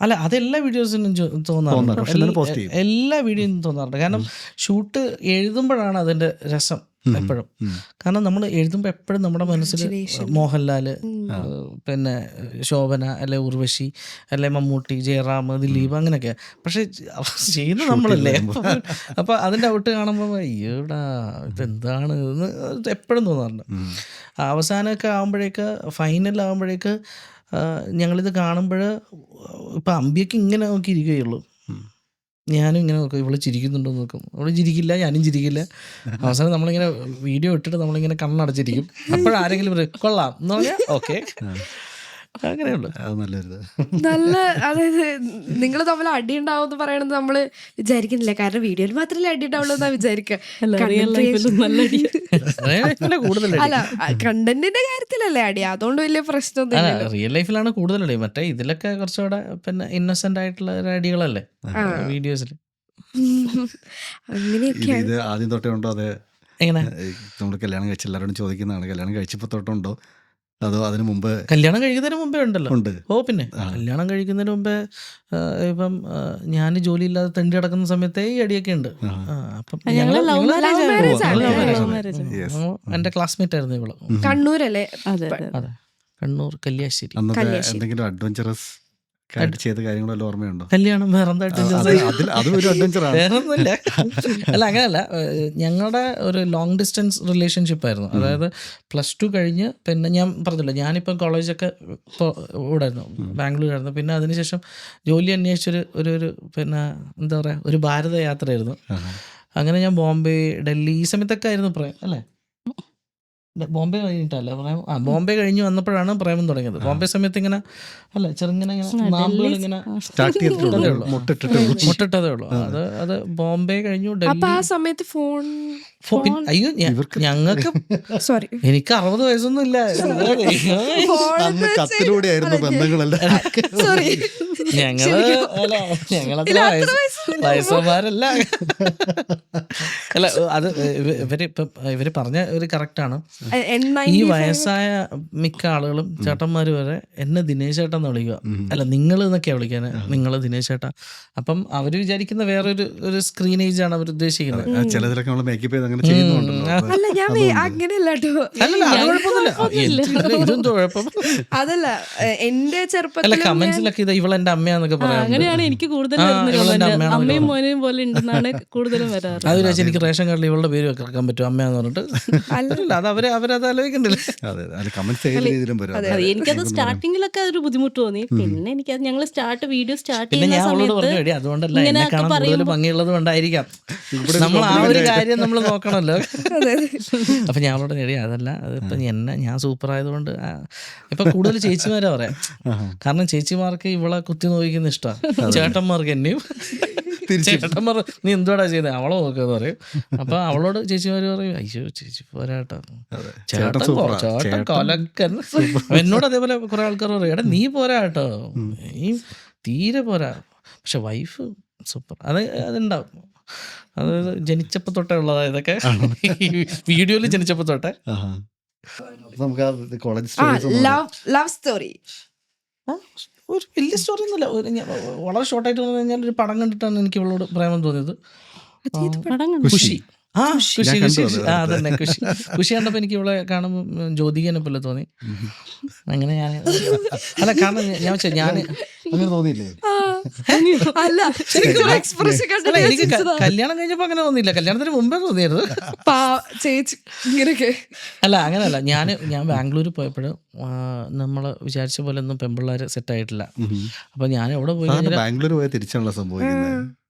അല്ല, അതെല്ലാ വീഡിയോസിനും തോന്നാറുണ്ട്, എല്ലാ വീഡിയോയും തോന്നാറുണ്ട്. കാരണം ഷൂട്ട് എഴുതുമ്പോഴാണ് അതിന്റെ രസം എപ്പോഴും. കാരണം നമ്മൾ എഴുതുമ്പോൾ എപ്പോഴും നമ്മുടെ മനസ്സിൽ മോഹൻലാൽ, പിന്നെ ശോഭന, അല്ലെ ഉർവശി, അല്ലെ മമ്മൂട്ടി, ജയറാം, ദിലീപ്, അങ്ങനെയൊക്കെ. പക്ഷെ ചെയ്യുന്നത് നമ്മളല്ലേ. അപ്പൊ അതിന്റെ ഔട്ട് കാണുമ്പോൾ അയ്യോടാ ഇതെന്താണ് എന്ന് എപ്പോഴും തോന്നാറുണ്ട്. അവസാനമൊക്കെ ആകുമ്പോഴേക്ക്, ഫൈനലാകുമ്പോഴേക്ക് ഞങ്ങളിത് കാണുമ്പോൾ ഇപ്പം അമ്പിയൊക്കെ ഇങ്ങനെ നോക്കിയിരിക്കുകയുള്ളൂ. ഞാനും ഇങ്ങനെ നോക്കും, ഇവള് ചിരിക്കുന്നുണ്ടോ നോക്കും. അവള് ചിരിക്കില്ല, ഞാനും ചിരിക്കില്ല. അവസാനം നമ്മളിങ്ങനെ വീഡിയോ ഇട്ടിട്ട് നമ്മളിങ്ങനെ കണ്ണടച്ചിരിക്കും. അപ്പോഴാരെങ്കിലും പറയും കൊള്ളാം എന്ന് പറഞ്ഞാൽ ഓക്കെ, അങ്ങനെയുള്ളു. നല്ല, അതായത് നിങ്ങൾ തമ്മിൽ അടി ഉണ്ടാവും എന്ന് പറയണത് നമ്മൾ വിചാരിക്കുന്നില്ല. കാരണം വീഡിയോയിൽ മാത്രമല്ലേ അടി ഉണ്ടാവുള്ളൂ എന്നാ വിചാരിക്കുക. അല്ല, കണ്ടന്റിന്റെ കാര്യത്തിലല്ലേ അടി, അതുകൊണ്ട് വലിയ പ്രശ്നമൊന്നും. റിയൽ ലൈഫിലാണ് കൂടുതലടി. മറ്റേ ഇതിലൊക്കെ കുറച്ചുകൂടെ പിന്നെ ഇന്നസെന്റ് ആയിട്ടുള്ള അടികളല്ലേ വീഡിയോസിൽ. അങ്ങനെയൊക്കെ ഇത് ആദ്യം തൊട്ടേ ഉണ്ടോ? അതെ, എങ്ങനെ നമ്മൾ കല്യാണം കഴിച്ച എല്ലാവരോടും ചോദിക്കുന്നതാണ്, കല്യാണം കഴിച്ചപ്പോൾ തൊട്ടുണ്ടോ അതോ അതിന് മുമ്പ് കല്യാണം കഴിക്കുന്നതിന് മുമ്പേ ഉണ്ടല്ലോ. ഉണ്ട്? ഓ പിന്നെ കല്യാണം കഴിക്കുന്നതിന് മുമ്പേ ഇപ്പം ഞാൻ ജോലി ഇല്ലാതെ തെണ്ടി കിടക്കുന്ന സമയത്തേ ഈ അടിയൊക്കെ ഉണ്ട്. അപ്പം ഞങ്ങള് love marriage ആണ്. എൻ്റെ ക്ലാസ്മേറ്റ് ആയിരുന്നു ഇവള്. കണ്ണൂരല്ലേ? അതെ അതെ അതെ, കണ്ണൂർ കല്യാശ്ശേരി. അന്നത്തെ എന്തെങ്കിലും അഡ്വഞ്ചറസ് ചെയ്ത കാര്യങ്ങളെല്ലാം ഓർമ്മയുണ്ടോ? കല്യാണം വേറെന്താ അതും ഒരു അഡ്വഞ്ചറാണ്. വേറൊന്നുമില്ല. അല്ല അങ്ങനല്ല, ഞങ്ങളുടെ ഒരു ലോങ് ഡിസ്റ്റൻസ് റിലേഷൻഷിപ്പ് ആയിരുന്നു. അതായത് +2 കഴിഞ്ഞ് പിന്നെ ഞാൻ പറഞ്ഞല്ലോ, ഞാനിപ്പം കോളേജൊക്കെ ഇപ്പോൾ ഇവിടെ ആയിരുന്നു, ബാംഗ്ലൂരായിരുന്നു. പിന്നെ അതിനുശേഷം ജോലി അന്വേഷിച്ചൊരു ഒരു പിന്നെ എന്താ പറയുക, ഒരു ഭാരത യാത്രയായിരുന്നു. അങ്ങനെ ഞാൻ ബോംബെ, ഡൽഹി ഈ സമയത്തൊക്കെ ആയിരുന്നു പ്രേം അല്ലേ? ബോംബെ കഴിഞ്ഞിട്ടല്ല പ്രേം. ബോംബെ കഴിഞ്ഞ് വന്നപ്പോഴാണ് പ്രേമം തുടങ്ങിയത്. ബോംബെ സമയത്ത് ഇങ്ങനെ അല്ല ചെറുങ്ങനെ ഇങ്ങനെ നാമ്പുകൾ ഇങ്ങനെ സ്റ്റാർട്ട് ചെയ്തിട്ടുള്ളൂ, മുട്ടിട്ടതേ ഉള്ളൂ. അത് ബോംബെ കഴിഞ്ഞു അപ്പൊ ഡൽഹി. ആ സമയത്ത് ഫോൺ അയ്യോ ഞങ്ങൾക്ക് സോറി എനിക്ക് 60 വയസ്സൊന്നും ഇല്ല. അന്ന് കത്തിലൂടെ ആയിരുന്നു ബന്ധങ്ങളെല്ലാം. സോറി ഞങ്ങളത്ര വയസ്സന്മാരല്ല. അല്ല അത് ഇവര് പറഞ്ഞ ഒരു കറക്റ്റാണ്. ഈ വയസ്സായ മിക്ക ആളുകളും ചേട്ടന്മാര് വരെ എന്നെ ദിനേശ് ചേട്ടൻ എന്ന് വിളിക്കുക. അല്ല നിങ്ങൾ എന്നൊക്കെയാ വിളിക്കാൻ, നിങ്ങള് ദിനേശ് ചേട്ടാ. അപ്പം അവര് വിചാരിക്കുന്ന വേറൊരു സ്ക്രീൻ ഏജ് ആണ് അവർ ഉദ്ദേശിക്കുന്നത്. ചിലതിലൊക്കെ നമ്മൾ മേക്കപ്പ് ചെയ്ത് അങ്ങനെ ചെയ്യുന്നുണ്ടല്ലോ. അല്ല ഞാൻ അങ്ങനെയല്ല കേട്ടോ. അല്ലല്ല അത് കുഴപ്പമൊന്നുമില്ല. ഇതെന്തോ കുഴപ്പം. അതല്ല എന്റെ അല്ല ചെറുപ്പത്തിൽ കമന്റ്സിലൊക്കെ ഇത് ഇവളെന്റെ അമ്മയാന്നൊക്കെ പറയാം. അങ്ങനെയാണ് എനിക്ക് കൂടുതൽ അമ്മയും മോനെയും പോലെ ഉണ്ടെന്നാണ് കൂടുതലും വരാറ്. അത് വെച്ചാൽ എനിക്ക് റേഷൻ കാർഡിൽ ഇവളുടെ പേര് വെക്കാൻ പറ്റും അമ്മയാന്ന് പറഞ്ഞിട്ട്. അല്ല അത് അവരത് ആലോചിക്കണ്ടില്ല. എനിക്കത് സ്റ്റാർട്ടിങ്ങിലൊക്കെ ഒരു ബുദ്ധിമുട്ട് തോന്നി. പിന്നെ എനിക്കത് ഞങ്ങൾ വീഡിയോ സ്റ്റാർട്ട് പിന്നെ ഞാൻ ചെയ്യുന്ന അവളോട് പറഞ്ഞു, സമയത്ത് അതുകൊണ്ടല്ല എന്നെ കാണാൻ കൂടുതൽ ഭംഗിയുള്ളത് കൊണ്ടായിരിക്കാം, നമ്മൾ ആ ഒരു കാര്യം നമ്മൾ നോക്കണമല്ലോ. അപ്പൊ ഞാൻ അവളോട് എടി അതല്ല, അതിപ്പോ ഞാൻ സൂപ്പർ ആയതുകൊണ്ട് ഇപ്പൊ കൂടുതൽ ചേച്ചിമാരാ പറയാം. കാരണം ചേച്ചിമാർക്ക് ഇവളെ കുത്തി നോക്കിക്കുന്ന ഇഷ്ടമാണ്, ചേട്ടന്മാർക്ക് എന്നെയും. ചേട്ടന്മാർ നീ എന്തോടാ ചെയ്തത് അവളെ നോക്കുക പറയും. അപ്പൊ അവളോട് ചേച്ചിമാര് പറയും അയ്യോ ചേച്ചി പോരാട്ടോ, ചേട്ടൻ കൊലക്കൻ. എന്നോട് അതേപോലെ കുറെ ആൾക്കാർ പറയും എടാ നീ പോരാട്ടോ, നീ തീരെ പോരാ. പക്ഷെ വൈഫ് സൂപ്പർ. അതുണ്ടാവും, അതായത് ജനിച്ചപ്പോ തൊട്ടേ ഉള്ളതാ ഇതൊക്കെ. വീഡിയോയിൽ ജനിച്ചപ്പോ തൊട്ടേ. ലവ് സ്റ്റോറി ഒരു വലിയ സ്റ്റോറി ഒന്നുമില്ല. വളരെ ഷോർട്ടായിട്ട് പറഞ്ഞു കഴിഞ്ഞാൽ ഒരു പടം കണ്ടിട്ടാണ് എനിക്ക് ഇവളോട് പ്രേമം തോന്നിയത്. ഖുഷി. അതന്നെ ഖുഷി കണ്ടപ്പോ എനിക്ക് ഇവളെ കാണുമ്പോൾ ജ്യോതികനെ പോലെ തോന്നി. അങ്ങനെ ഞാൻ അല്ല കാരണം ഞാൻ അങ്ങനെ തോന്നിയില്ലേ? അല്ല എനിക്ക് കല്യാണം കഴിഞ്ഞപ്പോ അങ്ങനെ തോന്നിയില്ല, കല്യാണത്തിന് മുമ്പേ തോന്നിയായിരുന്നു. ചേച്ചി ഇങ്ങനെയൊക്കെ അല്ല അങ്ങനെയല്ല, ഞാൻ ബാംഗ്ലൂർ പോയപ്പോഴ് നമ്മള് വിചാരിച്ച പോലെ ഒന്നും പെമ്പിള്ളേര് സെറ്റ് ആയിട്ടില്ല. അപ്പൊ ഞാൻ എവിടെ പോയി കഴിഞ്ഞാൽ ബാംഗ്ലൂർ പോയ തിരിച്ചാണല്ലോ സംഭവിക്കുന്നത്.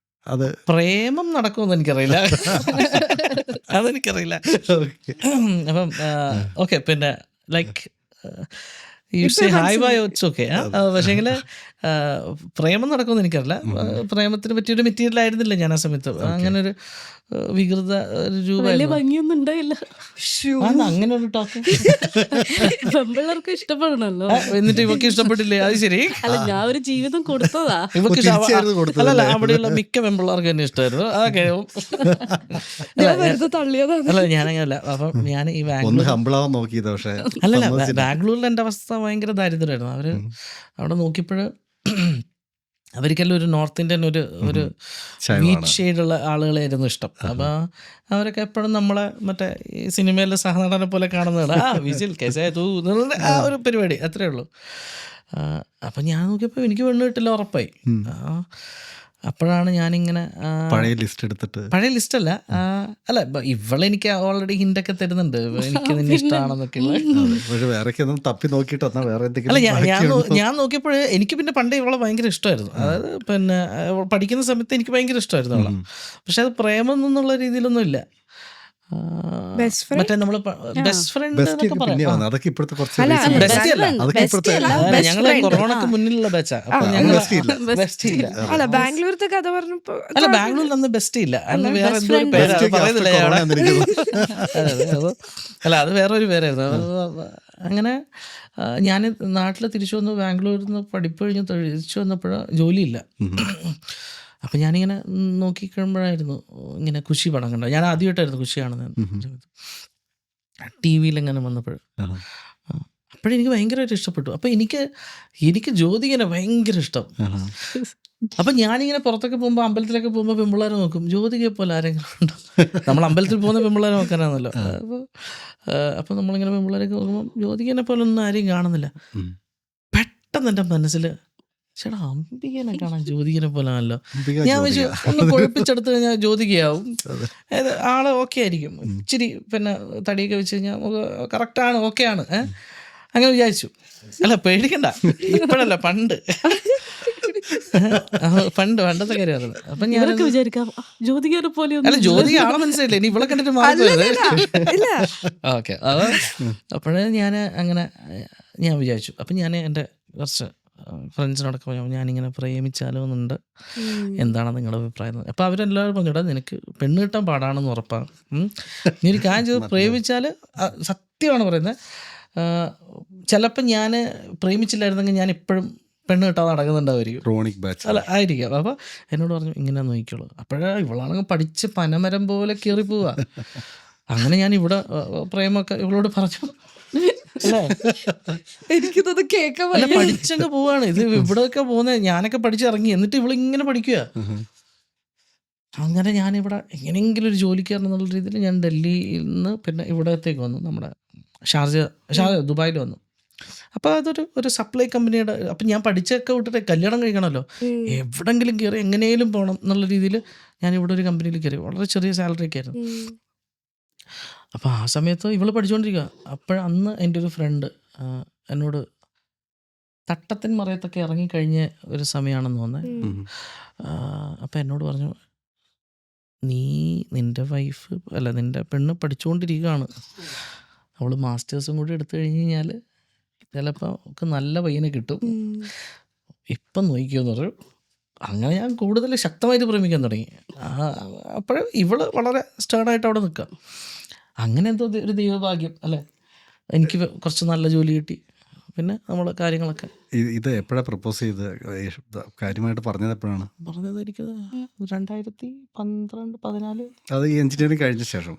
അത് പ്രേമം നടക്കുമെന്ന് എനിക്കറിയില്ല, അതെനിക്കറിയില്ല. അപ്പം ഓക്കെ, പിന്നെ like you say hi bye it's okay. പക്ഷേങ്കിൽ പ്രേമം നടക്കുമെന്ന് എനിക്കറിയില്ല. പ്രേമത്തിന് പറ്റിയൊരു മെറ്റീരിയൽ ആയിരുന്നില്ല ഞാൻ ആ സമയത്ത്. അങ്ങനെ ഒരു വികൃത വലിയ ഭംഗിയൊന്നും ഉണ്ടായില്ല. അങ്ങനെ ഒരു ടോക്ക് പെമ്പിള്ളേർക്ക് ഇഷ്ടപ്പെടണല്ലോ. എന്നിട്ട് ഇവക്ക് ഇഷ്ടപ്പെട്ടില്ലേ? അത് ശരി. അല്ല ഞാൻ ഒരു ജീവിതം കൊടുത്തതാ ഇവക്ക്. അല്ലല്ല അവിടെയുള്ള മിക്ക പെമ്പിള്ളേർക്ക് തന്നെ ഇഷ്ടമായിരുന്നു. അതൊക്കെ അല്ല ഞാനങ്ങനല്ല. അപ്പം ഞാൻ ഈ അല്ലല്ല ബാംഗ്ലൂരിൽ എൻ്റെ അവസ്ഥ ഭയങ്കര ദാരിദ്ര്യമായിരുന്നു. അവര് അവിടെ നോക്കിയപ്പോഴ് അവർക്കെല്ലാം ഒരു നോർത്ത് ഇന്ത്യൻ ഒരു വീറ്റ് ഷെയ്ഡുള്ള ആളുകളായിരുന്നു ഇഷ്ടം. അപ്പോൾ അവരൊക്കെ എപ്പോഴും നമ്മളെ മറ്റേ ഈ സിനിമയിലെ സഹനടനെ പോലെ കാണുന്നതാണ്. വിസിൽ കേസേ തൂ ആ ഒരു പരിപാടി, അത്രേ ഉള്ളൂ. അപ്പം ഞാൻ നോക്കിയപ്പോൾ എനിക്ക് പെണ്ണ് കിട്ടില്ല ഉറപ്പായി. അപ്പോഴാണ് ഞാനിങ്ങനെ പഴയ ലിസ്റ്റ് അല്ല അല്ല ഇവളെനിക്ക് ഓൾറെഡി ഹിന്റൊക്കെ തരുന്നുണ്ട്, എനിക്ക് നിന്നെ ഇഷ്ടമാണെന്നൊക്കെ ഉള്ള. അല്ല ഞാൻ നോക്കിയപ്പോൾ എനിക്ക് പിന്നെ പണ്ടേ ഇവളെ ഭയങ്കര ഇഷ്ടമായിരുന്നു. അതായത് പിന്നെ പഠിക്കുന്ന സമയത്ത് എനിക്ക് ഭയങ്കര ഇഷ്ടമായിരുന്നു അവളെ. പക്ഷെ അത് പ്രേമം എന്നുള്ള രീതിയിലൊന്നും ഇല്ല. മറ്റേ നമ്മള് ബെസ്റ്റ് ഫ്രണ്ട് എന്നൊക്കെ പറയാം. ഞങ്ങള് കൊറോണക്ക് മുന്നിലുള്ള ബാച്ചാ. അപ്പൊ ഞങ്ങൾ ബെസ്റ്റ് ഇല്ല. അല്ല ബാംഗ്ലൂരത്തെ കഥ പറഞ്ഞപ്പോ അല്ല ബാംഗ്ലൂരിൽ അന്ന് ബെസ്റ്റ് ഇല്ല, അന്ന് വേറെ എന്തോ ഒരു പേരാ പറയുന്നില്ല. അല്ല അത് വേറൊരു പേരായിരുന്നു. അങ്ങനെ ഞാൻ നാട്ടിൽ തിരിച്ചു വന്നു. ബാംഗ്ലൂരിൽ നിന്ന് പഠിപ്പ് കഴിഞ്ഞ് തിരിച്ചു വന്നപ്പോഴ ജോലിയില്ല. അപ്പം ഞാനിങ്ങനെ നോക്കിക്കഴിയുമ്പോഴായിരുന്നു ഇങ്ങനെ ഖുഷി പടം കണ്ടത്. ഞാൻ ആദ്യമായിട്ടായിരുന്നു ഖുഷി കാണുന്നത്. ടി വിയിൽ ഇങ്ങനെ വന്നപ്പോൾ അപ്പോഴെനിക്ക് ഭയങ്കരമായിട്ട് ഇഷ്ടപ്പെട്ടു. അപ്പോൾ എനിക്ക് ജ്യോതികനെ ഭയങ്കര ഇഷ്ടം. അപ്പം ഞാനിങ്ങനെ പുറത്തൊക്കെ പോകുമ്പോൾ, അമ്പലത്തിലൊക്കെ പോകുമ്പോൾ പെമ്പിള്ളേരെ നോക്കും, ജ്യോതികയെ പോലെ ആരെങ്കിലും ഉണ്ടോ? നമ്മൾ അമ്പലത്തിൽ പോകുന്ന പെമ്പിള്ളേരെ നോക്കാനാണല്ലോ. അപ്പോൾ നമ്മളിങ്ങനെ പെമ്പിള്ളേരൊക്കെ നോക്കുമ്പോൾ ജ്യോതികനെ പോലെ ഒന്നും ആരെയും കാണുന്നില്ല. പെട്ടെന്ന് എൻ്റെ മനസ്സിൽ ചേട്ടാ അംബികനെ കാണാൻ ജ്യോതികനെ പോലെ ആണല്ലോ. ഞാൻ വെച്ചു ഒന്ന് കുഴപ്പിച്ചെടുത്ത് കഴിഞ്ഞാൽ ജ്യോതികയാവും. അതായത് ആള് ഓക്കെ ആയിരിക്കും, ഇച്ചിരി പിന്നെ തടിയൊക്കെ വെച്ച് കഴിഞ്ഞാൽ നമുക്ക് കറക്റ്റാണ്, ഓക്കെ ആണ്. അങ്ങനെ വിചാരിച്ചു. അല്ല പേടിക്കണ്ട, ഇപ്പോഴല്ല, പണ്ടത്തെ കാര്യമായിരുന്നു. അപ്പം ഞാൻ വിചാരിക്കാം ജ്യോതികനെ പോലെ അല്ല, ജ്യോതിക ആളെ മനസ്സിലായില്ലേ, ഇനി ഇവിടെ കണ്ടിട്ട് മാറിപ്പോയത്. ഓക്കെ, അപ്പോഴേ ഞാൻ വിചാരിച്ചു. അപ്പം ഞാൻ എൻ്റെ കുറച്ച് ഫ്രണ്ട്സിനോടൊക്കെ പറഞ്ഞു, ഞാനിങ്ങനെ പ്രേമിച്ചാലോ എന്നുണ്ട്, എന്താണ് നിങ്ങളുടെ അഭിപ്രായം? അപ്പോൾ അവരെല്ലാവരും പറഞ്ഞിടാ, നിനക്ക് പെണ്ണ് കിട്ടാൻ പാടാണെന്ന് ഉറപ്പാണ്, നീ ഒരു കാര്യം ചെയ്ത് പ്രേമിച്ചാൽ, സത്യമാണ് പറയുന്നത്, ചിലപ്പോൾ ഞാൻ പ്രേമിച്ചില്ലായിരുന്നെങ്കിൽ ഞാൻ ഇപ്പോഴും പെണ്ണ് കിട്ടാതെ നടക്കുന്നുണ്ടാവുമായിരിക്കും. അല്ല ആയിരിക്കാം. അപ്പോൾ എന്നോട് പറഞ്ഞു ഇങ്ങനെ നോക്കിക്കോളൂ. അപ്പോഴേ ഇവളാണെങ്കിൽ പഠിച്ച് പനമരം പോലെ കയറി പോവുക. അങ്ങനെ ഞാൻ ഇവിടെ പ്രേമൊക്കെ ഇവളോട് പറഞ്ഞു. എനിക്കിത് കേൾക്കാൻ അല്ല, പഠിച്ചങ്ങ് പോവാണ്. ഇത് ഇവിടെയൊക്കെ പോകുന്നത്, ഞാനൊക്കെ പഠിച്ചിറങ്ങി, എന്നിട്ട് ഇവളിങ്ങനെ പഠിക്കുക. അങ്ങനെ ഞാനിവിടെ എങ്ങനെയെങ്കിലും ഒരു ജോലിക്ക് എന്നുള്ള രീതിയിൽ ഞാൻ ഡൽഹിയിൽ നിന്ന് പിന്നെ ഇവിടത്തേക്ക് വന്നു, നമ്മുടെ ഷാർജ ദുബായിൽ വന്നു. അപ്പോൾ ഒരു സപ്ലൈ കമ്പനിയുടെ, അപ്പം ഞാൻ പഠിച്ചൊക്കെ വിട്ടിട്ട് കല്യാണം കഴിക്കണമല്ലോ, എവിടെങ്കിലും കയറി എങ്ങനെയും പോകണം എന്നുള്ള രീതിയിൽ ഞാൻ ഇവിടെ ഒരു കമ്പനിയിൽ കയറി. വളരെ ചെറിയ സാലറി ഒക്കെ ആയിരുന്നു. അപ്പോൾ ആ സമയത്ത് ഇവള് പഠിച്ചുകൊണ്ടിരിക്കുക. അപ്പോഴന്ന് എൻ്റെ ഒരു ഫ്രണ്ട് എന്നോട് തട്ടത്തിൻ മറയത്തൊക്കെ ഇറങ്ങിക്കഴിഞ്ഞ ഒരു സമയമാണെന്ന് തോന്നുന്നത്. അപ്പം എന്നോട് പറഞ്ഞു, നിൻ്റെ വൈഫ് അല്ല, നിൻ്റെ പെണ്ണ് പഠിച്ചുകൊണ്ടിരിക്കുകയാണ്, അവൾ മാസ്റ്റേഴ്സും കൂടി എടുത്തു കഴിഞ്ഞ് കഴിഞ്ഞാൽ ചിലപ്പോൾ ഒക്കെ നല്ല പയ്യനെ കിട്ടും, ഇപ്പം നോക്കിയോന്ന് പറഞ്ഞു. അങ്ങനെ ഞാൻ കൂടുതൽ ശക്തമായിട്ട് പ്രേമിക്കാൻ തുടങ്ങി. അപ്പോഴേ ഇവള് വളരെ സ്റ്റേർഡായിട്ട് അവിടെ നിൽക്കുക. അങ്ങനെ എന്തോ ഒരു ദൈവഭാഗ്യം അല്ലേ, എനിക്ക് കുറച്ച് നല്ല ജോലി കിട്ടി. പിന്നെ നമ്മൾ കാര്യങ്ങളൊക്കെ ഇത് എപ്പോഴാണ് പ്രപ്പോസ് ചെയ്ത് കാര്യമായിട്ട് പറഞ്ഞത്? എപ്പോഴാണ് പറഞ്ഞത്? എനിക്ക് 2013-14 അത് ഈ എഞ്ചിനീയറിംഗ് കഴിഞ്ഞ ശേഷം,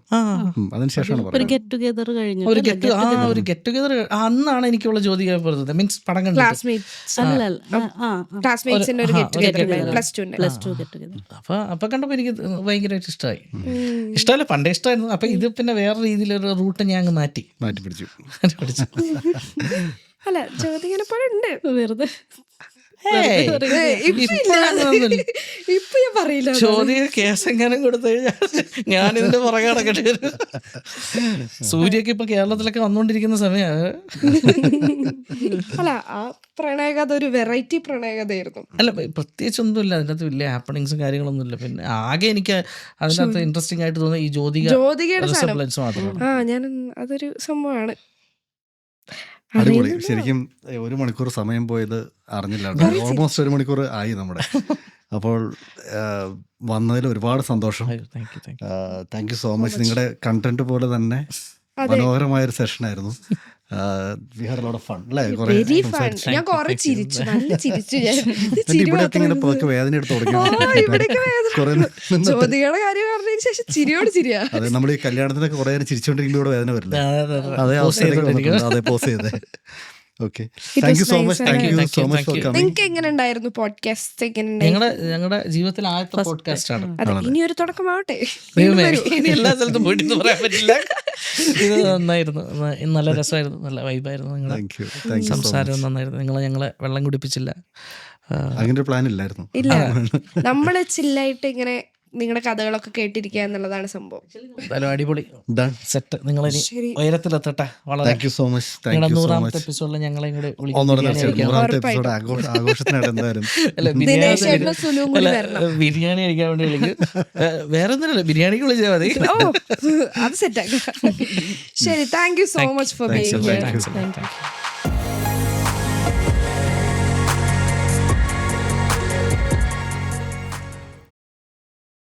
അതിനുശേഷമാണ് ഒരു ഗെറ്റ് ടുഗെദർ കഴിഞ്ഞു. ഒരു ഗെറ്റ് ടുഗെദർ അന്നാണ് എനിക്കുള്ള ജ്യോതിക പറഞ്ഞത്. മീൻസ് പടം കണ്ടിട്ട് അപ്പൊ കണ്ടപ്പോ എനിക്ക് ഭയങ്കരമായിട്ട് ഇഷ്ടമായി. ഇഷ്ടമല്ല, പണ്ടേ ഇഷ്ടമായിരുന്നു. അപ്പൊ ഇത് പിന്നെ വേറെ രീതിയിലൊരു റൂട്ട് ഞാൻ അങ്ങ് മാറ്റി പിടിച്ചു. അല്ല, ജ്യോതികനെ പോലെ ഉണ്ട് വെറുതെ. ഇപ്പൊ ഞാൻ പറയില്ല, ചോദ്യ കേസ് എങ്ങനെ കൊടുത്തു കഴിഞ്ഞാൽ ഞാനിതിന്റെ പുറകെ നടക്കേണ്ടി വരും. സൂര്യക്ക് ഇപ്പൊ കേരളത്തിലൊക്കെ വന്നുകൊണ്ടിരിക്കുന്ന സമയമാണ്. അല്ല, ആ പ്രണയകഥ ഒരു വെറൈറ്റി പ്രണയകഥയായിരുന്നു. അല്ല, പ്രത്യേകിച്ചൊന്നുമില്ല അതിനകത്ത്, വലിയ ഹാപ്പണിങ്സും കാര്യങ്ങളൊന്നുമില്ല. പിന്നെ ആകെ എനിക്ക് അതിനകത്ത് ഇൻട്രസ്റ്റിംഗ് ആയിട്ട് തോന്നുന്നത് ഈ ജ്യോതികയുടെ സാധനം. മാത്രമാണ്. ഞാൻ അതൊരു സംഭവമാണ്. അടിപൊളി. ശരിക്കും 1 മണിക്കൂർ സമയം പോയത് അറിഞ്ഞില്ല. ഓൾമോസ്റ്റ് 1 മണിക്കൂർ ആയി നമ്മുടെ. അപ്പോൾ വന്നതിൽ ഒരുപാട് സന്തോഷം. Thank you so much. നിങ്ങളുടെ കണ്ടന്റ് പോലെ തന്നെ മനോഹരമായൊരു സെഷനായിരുന്നു. We had a lot of fun അല്ലേ? Very fun. ഞാൻ കുറെ ചിരിച്ചു, നല്ല ചിരിച്ചു. ഇവിടെയൊക്കെ ഇങ്ങനെ പോക്ക് വേദന എടുത്ത് തുടങ്ങി. ജ്യോതികയുടെ കാര്യം പറഞ്ഞതിന് ശേഷം ചിരിയോട് ചിരിയാ. അതെ, നമ്മൾ ഈ കല്യാണത്തിനൊക്കെ കുറെ നേരം ചിരിച്ചോണ്ടിരിക്കുമ്പോൾ ഇവിടെ വേദന വരില്ല. അതേ അവസ്ഥ. അതെ, പോസ് ചെയ്തേ. Okay, thank you so much. Thank you so much for coming. നിങ്ങൾക്ക് എങ്ങനെ ഉണ്ടായിരുന്നു പോഡ്കാസ്റ്റ്? ഞങ്ങളുടെ ജീവിതത്തിൽ ആദ്യത്തെ പോഡ്കാസ്റ്റ് ആണ്. ഇനി ഒരു തുടക്കമാവട്ടെ. എല്ലാ സ്ഥലത്തും പോയിട്ട് പറയാൻ പറ്റില്ല. ഇത് നന്നായിരുന്നു, നല്ല രസമായിരുന്നു, നല്ല വൈബായിരുന്നു. നിങ്ങളുടെ സംസാരം നന്നായിരുന്നു. ഞങ്ങളെ വെള്ളം കുടിപ്പിച്ചില്ല. അങ്ങനെ ഒരു പ്ലാൻ ഇല്ലായിരുന്നു. ഇല്ല, നമ്മള് ചില്ലായിട്ട് ഇങ്ങനെ നിങ്ങളുടെ കഥകളൊക്കെ കേട്ടിരിക്കുക എന്നുള്ളതാണ് സംഭവം. അടിപൊളി സെറ്റ്. നിങ്ങളിനി ഉയരത്തിലെത്തട്ടെ. വളരെ താങ്ക് യു സോ മച്ച്. 100ാമത്തെ എപ്പിസോഡിൽ ഞങ്ങളെ കൂടെ ബിരിയാണി കഴിക്കാൻ വേണ്ടി വിളിക്കും. വേറെ ഒന്നുമില്ല, ബിരിയാണിക്ക് വിളിച്ചാൽ മതി. അത് സെറ്റാക്കാം. ശരി, thank you so much for being here.